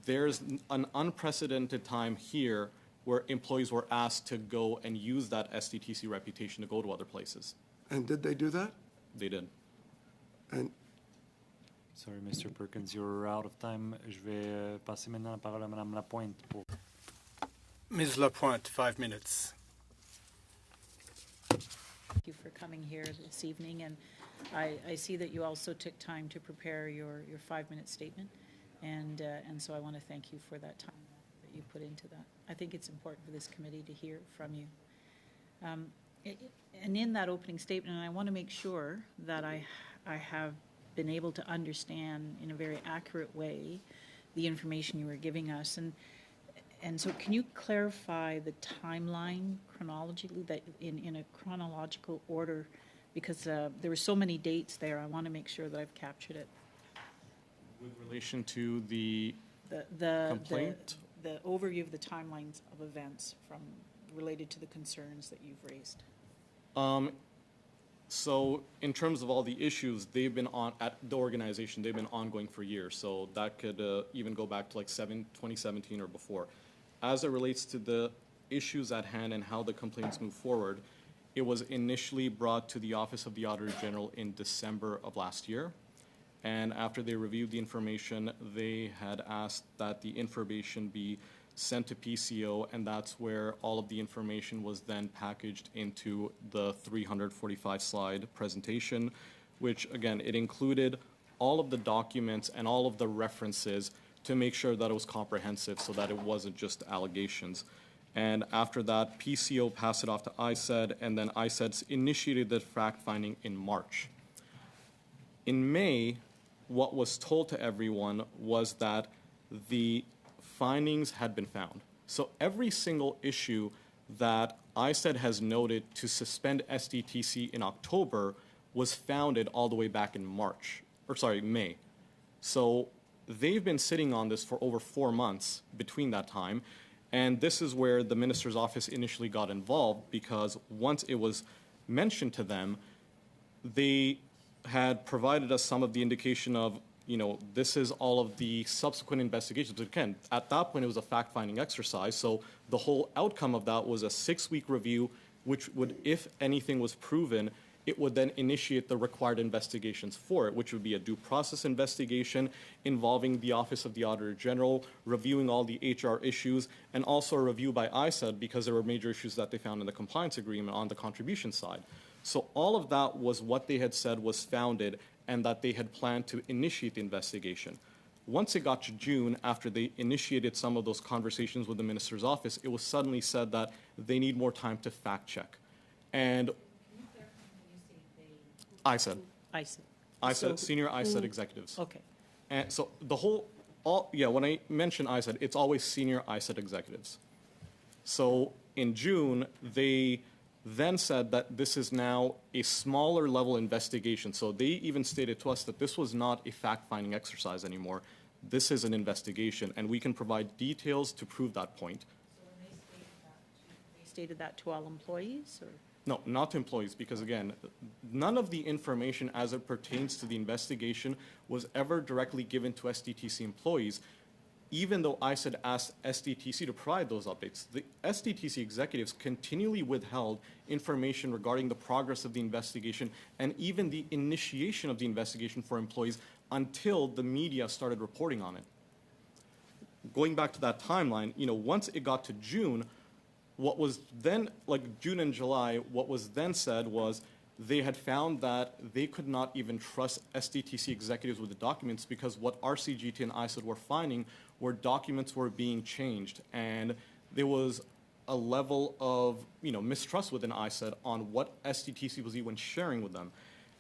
There's an unprecedented time here where employees were asked to go and use that SDTC reputation to go to other places. And did they do that? They did. And Sorry, Mr. Perkins, you're out of time. Je vais passer maintenant la parole à Madame Lapointe pour... Ms. Lapointe, 5 minutes. Thank you for coming here this evening, and I see that you also took time to prepare your 5-minute statement, and so I want to thank you for that time that you put into that. I think it's important for this committee to hear from you. And in that opening statement, and I want to make sure that I have been able to understand in a very accurate way the information you were giving us, and so can you clarify the timeline chronologically, that in a chronological order, because there were so many dates there. I want to make sure that I've captured it. With relation to the complaint? The overview of the timelines of events related to the concerns that you've raised. So in terms of all the issues, they've been on at the organization, they've been ongoing for years. So that could even go back to like 2017 or before. As it relates to the issues at hand and how the complaints move forward, it was initially brought to the Office of the Auditor General in December of last year. And after they reviewed the information, they had asked that the information be sent to PCO, and that's where all of the information was then packaged into the 345-slide presentation, which, again, it included all of the documents and all of the references to make sure that it was comprehensive so that it wasn't just allegations. And after that, PCO passed it off to ISED, and then ISED initiated the fact-finding in March. In May, what was told to everyone was that the findings had been found. So every single issue that ISED has noted to suspend SDTC in October was founded all the way back in May. So they've been sitting on this for over 4 months between that time, and this is where the minister's office initially got involved, because once it was mentioned to them, they had provided us some of the indication of, this is all of the subsequent investigations. But again, at that point, it was a fact-finding exercise. So the whole outcome of that was a 6-week review, which would, if anything was proven, it would then initiate the required investigations for it, which would be a due process investigation involving the Office of the Auditor General, reviewing all the HR issues, and also a review by ISED because there were major issues that they found in the compliance agreement on the contribution side. So all of that was what they had said was founded and that they had planned to initiate the investigation. Once it got to June, after they initiated some of those conversations with the minister's office, it was suddenly said that they need more time to fact check. And ISED. ISED. Senior ISED executives. Okay. And so when I mention ISED, it's always senior ISED executives. So in June, they then said that this is now a smaller level investigation. So they even stated to us that this was not a fact-finding exercise anymore. This is an investigation, and we can provide details to prove that point. So when they stated that to all employees, or? No, not to employees, because again, none of the information as it pertains to the investigation was ever directly given to SDTC employees, even though ISED asked SDTC to provide those updates. The SDTC executives continually withheld information regarding the progress of the investigation and even the initiation of the investigation for employees until the media started reporting on it. Going back to that timeline, once it got to June, what was then, like June and July, what was then said was they had found that they could not even trust SDTC executives with the documents because what RCGT and ISED were finding were documents were being changed. And there was a level of mistrust within ISED on what SDTC was even sharing with them.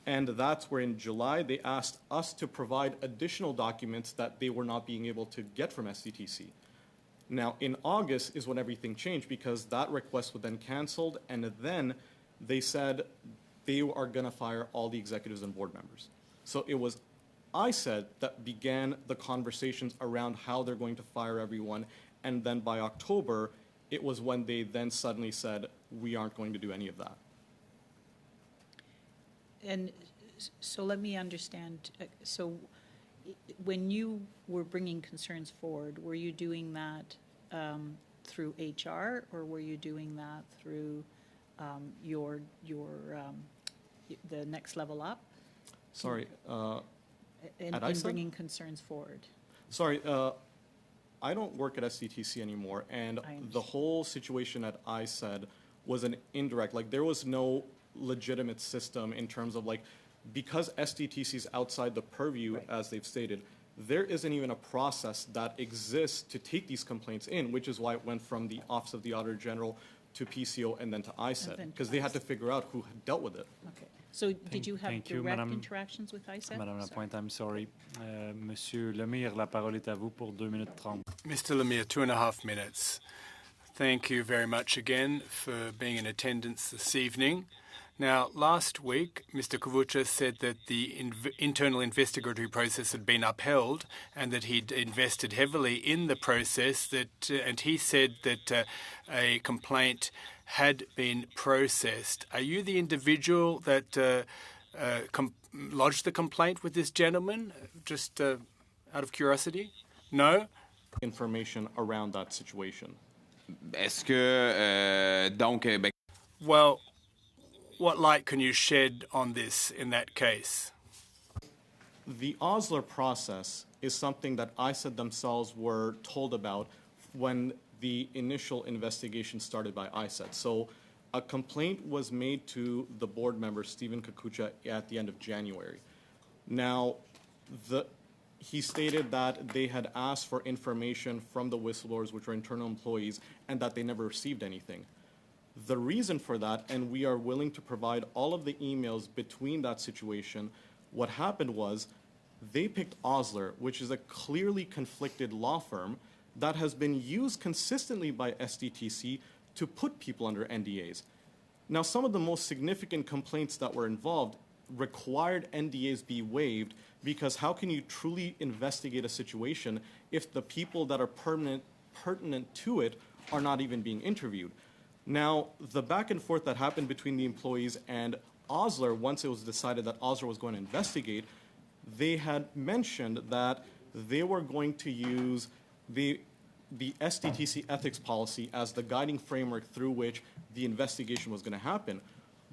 And that's where in July they asked us to provide additional documents that they were not being able to get from SDTC. Now, in August is when everything changed because that request was then canceled, and then they said they are going to fire all the executives and board members. So it was ISED that began the conversations around how they're going to fire everyone, and then by October, it was when they then suddenly said, we aren't going to do any of that. And so let me understand. So when you were bringing concerns forward, were you doing that through HR, or were you doing that through the next level up? Sorry, in ISED? bringing concerns forward. Sorry, I don't work at SDTC anymore, and the whole situation at ISED was an indirect, there was no legitimate system in terms of because SDTC is outside the purview, right, as they've stated, there isn't even a process that exists to take these complaints in, which is why it went from the Office of the Auditor General to PCO and then to ISED, because they had to figure out who had dealt with it. Okay. So did you have direct Madame, interactions with ISED? Madame Lapointe, I'm sorry. Monsieur Lemire, la parole est à vous pour 2 minutes 30. Mr. Lemire, 2.5 minutes. Thank you very much again for being in attendance this evening. Now, last week, Mr. Kowucha said that the internal investigatory process had been upheld and that he'd invested heavily in the process, and he said that a complaint had been processed. Are you the individual that lodged the complaint with this gentleman, just out of curiosity? No? Information around that situation. Est-ce que, donc, Well, what light can you shed on this in that case? The Osler process is something that ISED themselves were told about when the initial investigation started by ISED. So a complaint was made to the board member, Stephen Kakucha, at the end of January. Now, he stated that they had asked for information from the whistleblowers, which were internal employees, and that they never received anything. The reason for that, and we are willing to provide all of the emails between that situation, what happened was they picked Osler, which is a clearly conflicted law firm that has been used consistently by SDTC to put people under NDAs. Now, some of the most significant complaints that were involved required NDAs be waived, because how can you truly investigate a situation if the people that are pertinent to it are not even being interviewed? Now, the back and forth that happened between the employees and Osler, once it was decided that Osler was going to investigate, they had mentioned that they were going to use the SDTC ethics policy as the guiding framework through which the investigation was going to happen.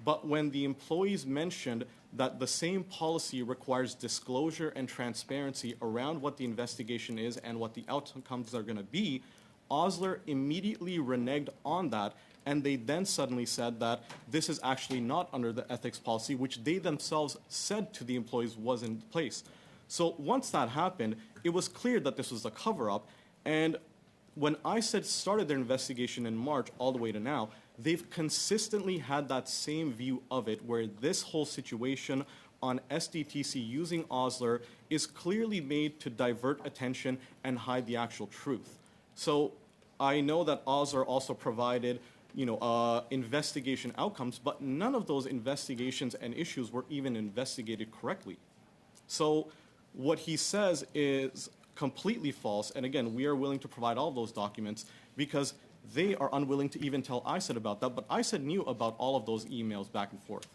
But when the employees mentioned that the same policy requires disclosure and transparency around what the investigation is and what the outcomes are going to be, Osler immediately reneged on that, and they then suddenly said that this is actually not under the ethics policy, which they themselves said to the employees was in place. So once that happened, it was clear that this was a cover-up, and when ISED started their investigation in March all the way to now, they've consistently had that same view of it, where this whole situation on SDTC using Osler is clearly made to divert attention and hide the actual truth. So I know that Osler also provided, investigation outcomes, but none of those investigations and issues were even investigated correctly. So what he says is completely false, and again, we are willing to provide all of those documents because they are unwilling to even tell ISED about that, but ISED knew about all of those emails back and forth.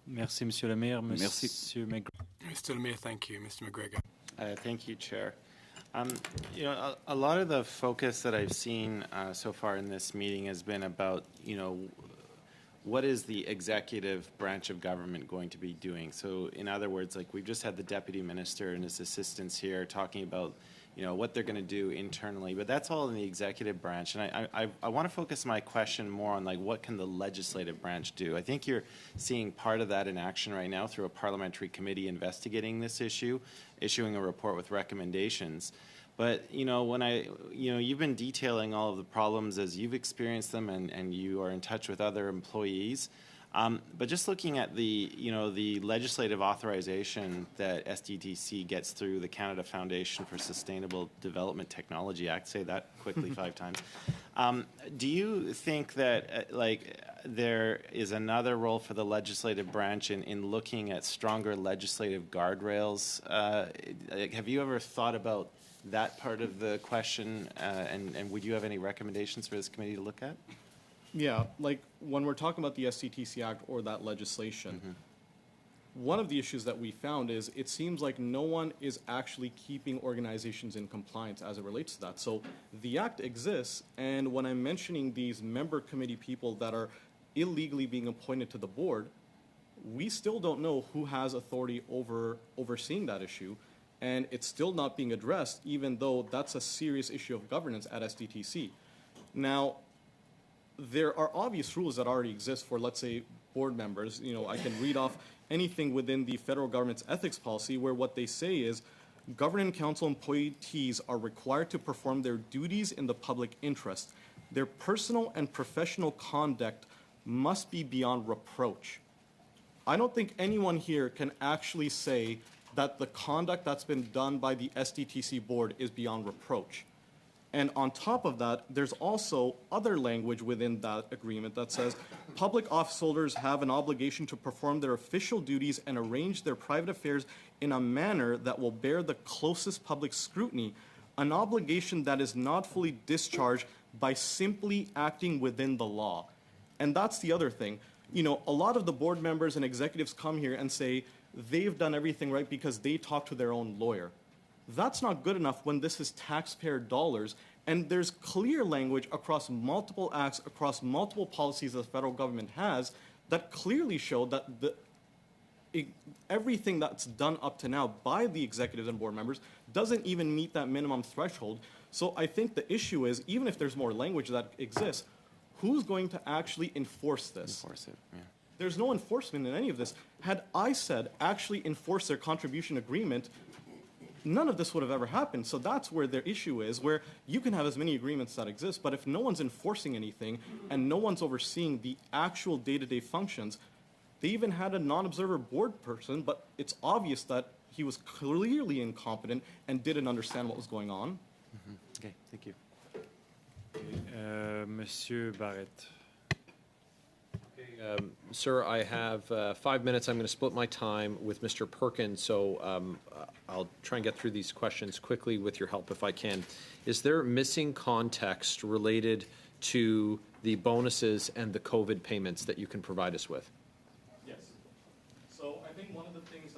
Merci, Monsieur le Maire. Merci. Monsieur McGregor. Mr. Lemire, thank you. Mr. McGregor. Thank you, Chair. A lot of the focus that I've seen so far in this meeting has been about, what is the executive branch of government going to be doing? So, in other words, like we've just had the deputy minister and his assistants here talking about, what they're going to do internally, but that's all in the executive branch. And I want to focus my question more on, like, what can the legislative branch do? I think you're seeing part of that in action right now through a parliamentary committee investigating this issue, issuing a report with recommendations. But, when you've been detailing all of the problems as you've experienced them and you are in touch with other employees. But just looking at the legislative authorization that SDTC gets through the Canada Foundation for Sustainable Development Technology Act, say that quickly 5 times. Do you think that, there is another role for the legislative branch in looking at stronger legislative guardrails? Have you ever thought about that part of the question, and would you have any recommendations for this committee to look at? Yeah, like when we're talking about the SDTC Act or that legislation, one of the issues that we found is it seems like no one is actually keeping organizations in compliance as it relates to that. So the Act exists, and when I'm mentioning these member committee people that are illegally being appointed to the board, we still don't know who has authority over overseeing that issue, and it's still not being addressed, even though that's a serious issue of governance at SDTC. Now, there are obvious rules that already exist for, let's say, board members. I can read off anything within the federal government's ethics policy where what they say is governance council appointees are required to perform their duties in the public interest. Their personal and professional conduct must be beyond reproach. I don't think anyone here can actually say that the conduct that's been done by the SDTC board is beyond reproach. And on top of that, there's also other language within that agreement that says public office holders have an obligation to perform their official duties and arrange their private affairs in a manner that will bear the closest public scrutiny, an obligation that is not fully discharged by simply acting within the law. And that's the other thing. A lot of the board members and executives come here and say they've done everything right because they talk to their own lawyer. That's not good enough when this is taxpayer dollars, and there's clear language across multiple acts, across multiple policies that the federal government has that clearly show that everything that's done up to now by the executives and board members doesn't even meet that minimum threshold. So I think the issue is, even if there's more language that exists, who's going to actually enforce this? Enforce it, yeah. There's no enforcement in any of this. Had ISED actually enforced their contribution agreement, none of this would have ever happened. So that's where their issue is, where you can have as many agreements that exist, but if no one's enforcing anything and no one's overseeing the actual day-to-day functions, they even had a non-observer board person, but it's obvious that he was clearly incompetent and didn't understand what was going on. Okay, thank you. Monsieur Barrett. Sir, I have 5 minutes. I'm going to split my time with Mr. Perkins, so I'll try and get through these questions quickly with your help if I can. Is there missing context related to the bonuses and the COVID payments that you can provide us with? Yes.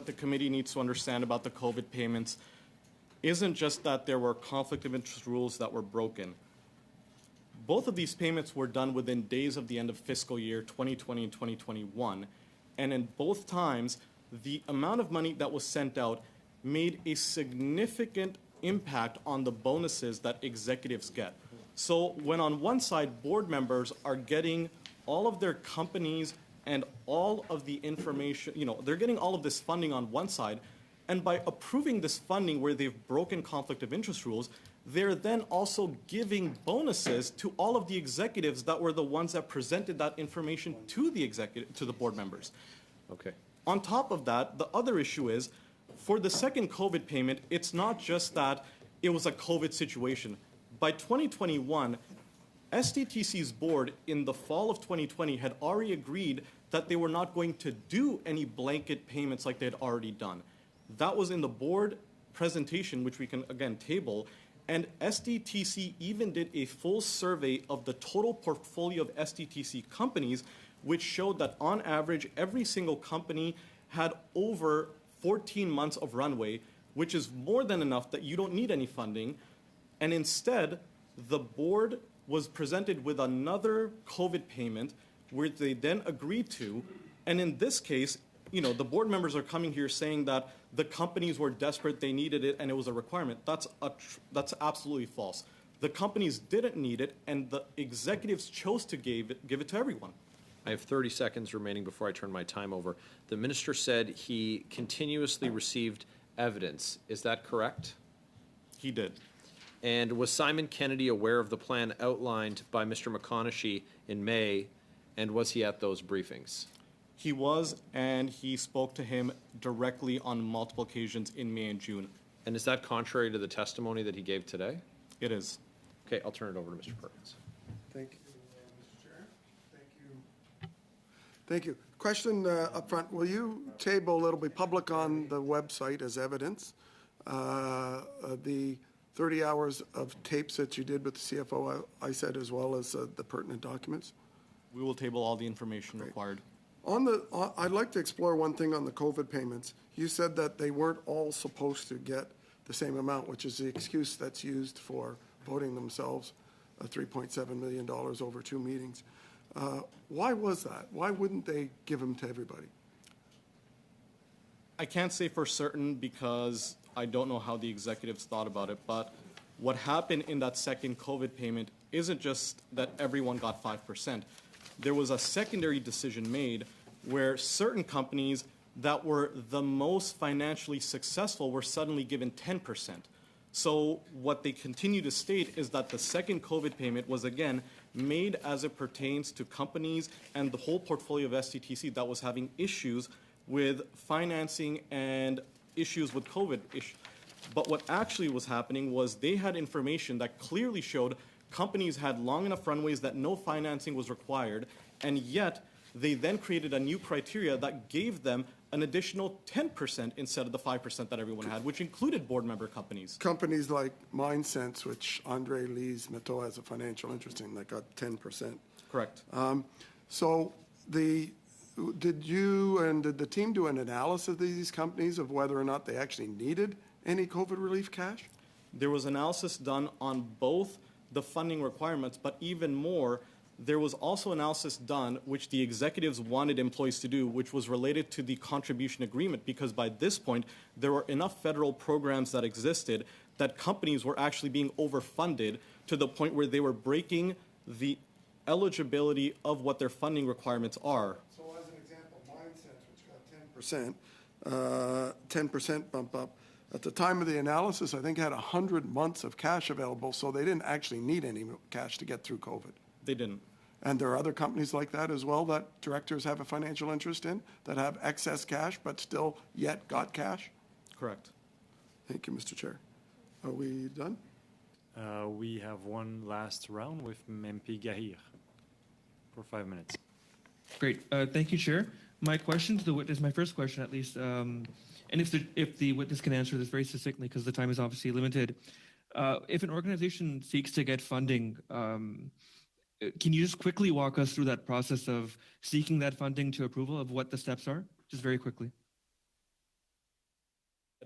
the committee needs to understand about the COVID payments isn't just that there were conflict of interest rules that were broken. Both of these payments were done within days of the end of fiscal year 2020 and 2021. And in both times, the amount of money that was sent out made a significant impact on the bonuses that executives get. So when on one side, board members are getting all of their companies and all of the information, they're getting all of this funding on one side, and by approving this funding where they've broken conflict of interest rules, they're then also giving bonuses to all of the executives that were the ones that presented that information to the board members. Okay. On top of that, the other issue is, for the second COVID payment, it's not just that it was a COVID situation. By 2021, SDTC's board in the fall of 2020 had already agreed that they were not going to do any blanket payments like they had already done. That was in the board presentation, which we can again table, and SDTC even did a full survey of the total portfolio of SDTC companies, which showed that on average, every single company had over 14 months of runway, which is more than enough that you don't need any funding. And instead, the board was presented with another COVID payment, where they then agreed to. And in this case, the board members are coming here saying that the companies were desperate, they needed it, and it was a requirement. That's absolutely false. The companies didn't need it, and the executives chose to give it to everyone. I have 30 seconds remaining before I turn my time over. The minister said he continuously received evidence. Is that correct? He did. And was Simon Kennedy aware of the plan outlined by Mr. McConaughey in May, and was he at those briefings? He was, and he spoke to him directly on multiple occasions in May and June. And is that contrary to the testimony that he gave today? It is. Okay, I'll turn it over to Mr. Perkins. Thank you, Mr. Chair. Thank you. Question up front. Will you table, it'll be public on the website as evidence, the 30 hours of tapes that you did with the CFO, I said, as well as the pertinent documents? We will table all the information required. I'd like to explore one thing on the COVID payments. You said that they weren't all supposed to get the same amount, which is the excuse that's used for voting themselves $3.7 million over 2 meetings. Why was that? Why wouldn't they give them to everybody? I can't say for certain because I don't know how the executives thought about it, but what happened in that second COVID payment isn't just that everyone got 5%. There was a secondary decision made where certain companies that were the most financially successful were suddenly given 10%. So what they continue to state is that the second COVID payment was, again, made as it pertains to companies and the whole portfolio of SDTC that was having issues with financing and issues with COVID. But what actually was happening was they had information that clearly showed companies had long enough runways that no financing was required, and yet they then created a new criteria that gave them an additional 10% instead of the 5% that everyone had, which included board member companies. Companies like MindSense, which Andre Lise Matteau has a financial interest in, that got 10%. Correct. So did you and did the team do an analysis of these companies of whether or not they actually needed any COVID relief cash? There was analysis done on both the funding requirements, but even more, there was also analysis done, which the executives wanted employees to do, which was related to the contribution agreement, because by this point, there were enough federal programs that existed that companies were actually being overfunded to the point where they were breaking the eligibility of what their funding requirements are. So as an example, MindSense, which got 10% bump up, at the time of the analysis, I think had 100 months of cash available, so they didn't actually need any cash to get through COVID. They didn't. And there are other companies like that as well that directors have a financial interest in, that have excess cash but still yet got cash? Correct. Thank you, Mr. Chair. Are we done? We have one last round with MP Gahir for 5 minutes. Great. Thank you, Chair. My question to the witness, my first question at least, and if the witness can answer this very succinctly because the time is obviously limited, if an organization seeks to get funding, can you just quickly walk us through that process of seeking that funding to approval, of what the steps are? Just very quickly.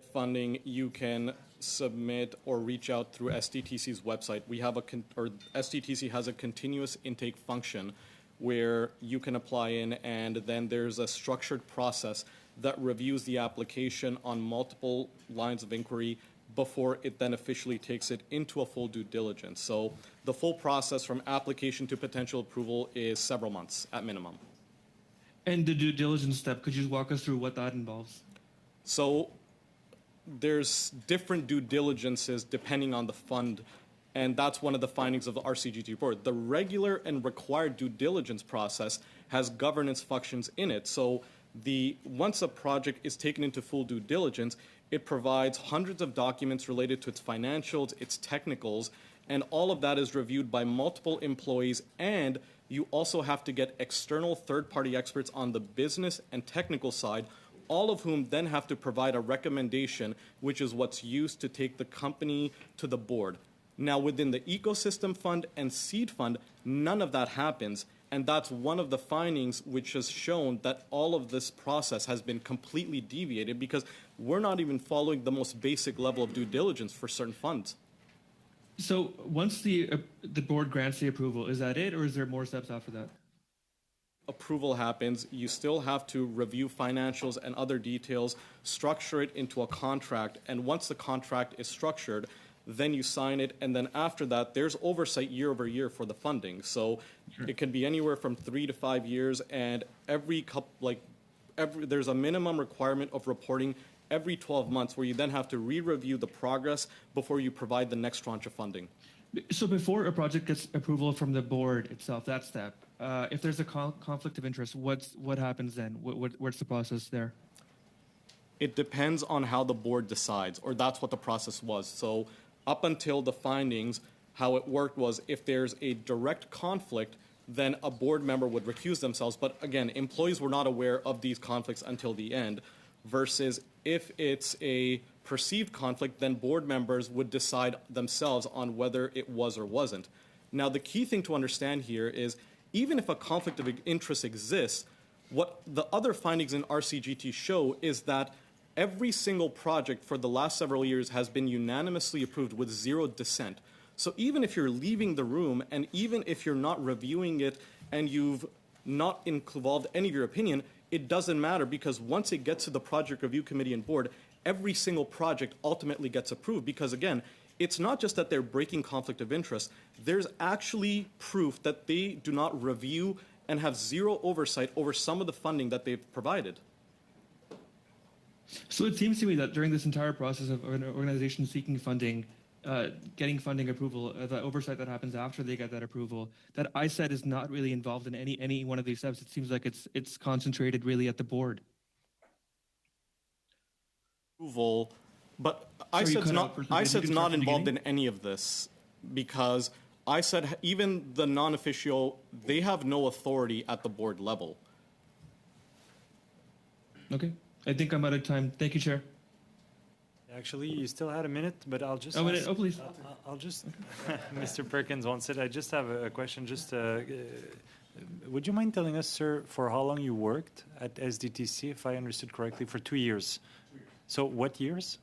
funding, you can submit or reach out through SDTC's website. We have SDTC has a continuous intake function where you can apply in, and then there's a structured process that reviews the application on multiple lines of inquiry before it then officially takes it into a full due diligence. So the full process from application to potential approval is several months at minimum. And the due diligence step, could you just walk us through what that involves? So there's different due diligences depending on the fund, and that's one of the findings of the RCGT report. The regular and required due diligence process has governance functions in it. So once a project is taken into full due diligence, it provides hundreds of documents related to its financials, its technicals, and all of that is reviewed by multiple employees, and you also have to get external third-party experts on the business and technical side, all of whom then have to provide a recommendation, which is what's used to take the company to the board. Now, within the ecosystem fund and seed fund, none of that happens, and that's one of the findings which has shown that all of this process has been completely deviated because we're not even following the most basic level of due diligence for certain funds. So once the board grants the approval, is that it, or is there more steps after that? Approval happens, you still have to review financials and other details, structure it into a contract, and once the contract is structured, then you sign it, and then after that, there's oversight year over year for the funding. So it can be anywhere from 3 to 5 years, and there's a minimum requirement of reporting every 12 months where you then have to re-review the progress before you provide the next tranche of funding. So before a project gets approval from the board itself, that step, if there's a conflict of interest, what happens then? What's the process there? It depends on how the board decides, or that's what the process was. So up until the findings, how it worked was if there's a direct conflict, then a board member would recuse themselves. But again, employees were not aware of these conflicts until the end, versus if it's a perceived conflict, then board members would decide themselves on whether it was or wasn't. Now, the key thing to understand here is even if a conflict of interest exists, what the other findings in RCGT show is that every single project for the last several years has been unanimously approved with zero dissent. So even if you're leaving the room, and even if you're not reviewing it and you've not involved any of your opinion, it doesn't matter, because once it gets to the project review committee and board, every single project ultimately gets approved. Because again, it's not just that they're breaking conflict of interest, there's actually proof that they do not review and have zero oversight over some of the funding that they've provided. So it seems to me that during this entire process of an organization seeking funding, getting funding approval, the oversight that happens after they get that approval, that ISET is not really involved in any one of these steps. It seems like it's concentrated really at the board. Approval, but ISET's not involved in any of this, because ISET, even the non-official, they have no authority at the board level. Okay. I think I'm out of time. Thank you, Chair. Actually, you still had a minute, but I'll just. A minute. Oh, please. I'll just. Mr. Perkins wants it. I just have a question. Just, would you mind telling us, sir, for how long you worked at SDTC, if I understood correctly, for 2 years? So what years?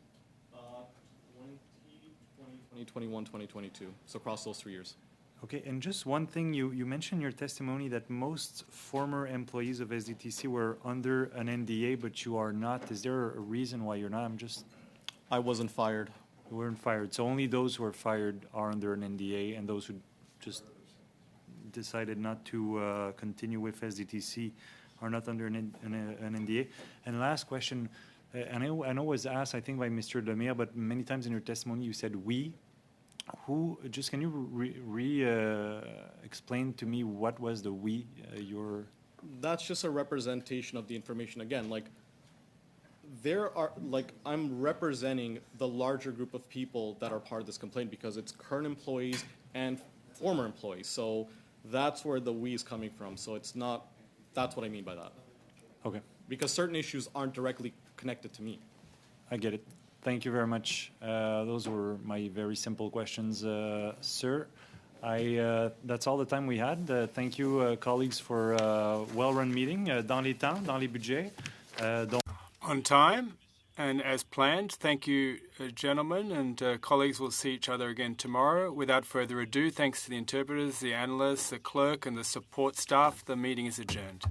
2021, 2022. So across those 3 years. Okay, and just one thing, you mentioned in your testimony that most former employees of SDTC were under an NDA, but you are not. Is there a reason why you're not? I wasn't fired. You weren't fired. So only those who are fired are under an NDA, and those who just decided not to continue with SDTC are not under an NDA. And last question, I know it was asked, I think, by Mr. Lemire, but many times in your testimony you said we. Can you explain to me what was the we, That's just a representation of the information. Again, I'm representing the larger group of people that are part of this complaint, because it's current employees and former employees. So that's where the we is coming from. So that's what I mean by that. Okay. Because certain issues aren't directly connected to me. I get it. Thank you very much. Those were my very simple questions, sir. That's all the time we had. Thank you, colleagues, for a well-run meeting. Dans les temps, dans les budgets. On time And as planned, thank you, gentlemen, and colleagues. We'll see each other again tomorrow. Without further ado, thanks to the interpreters, the analysts, the clerk, and the support staff, the meeting is adjourned.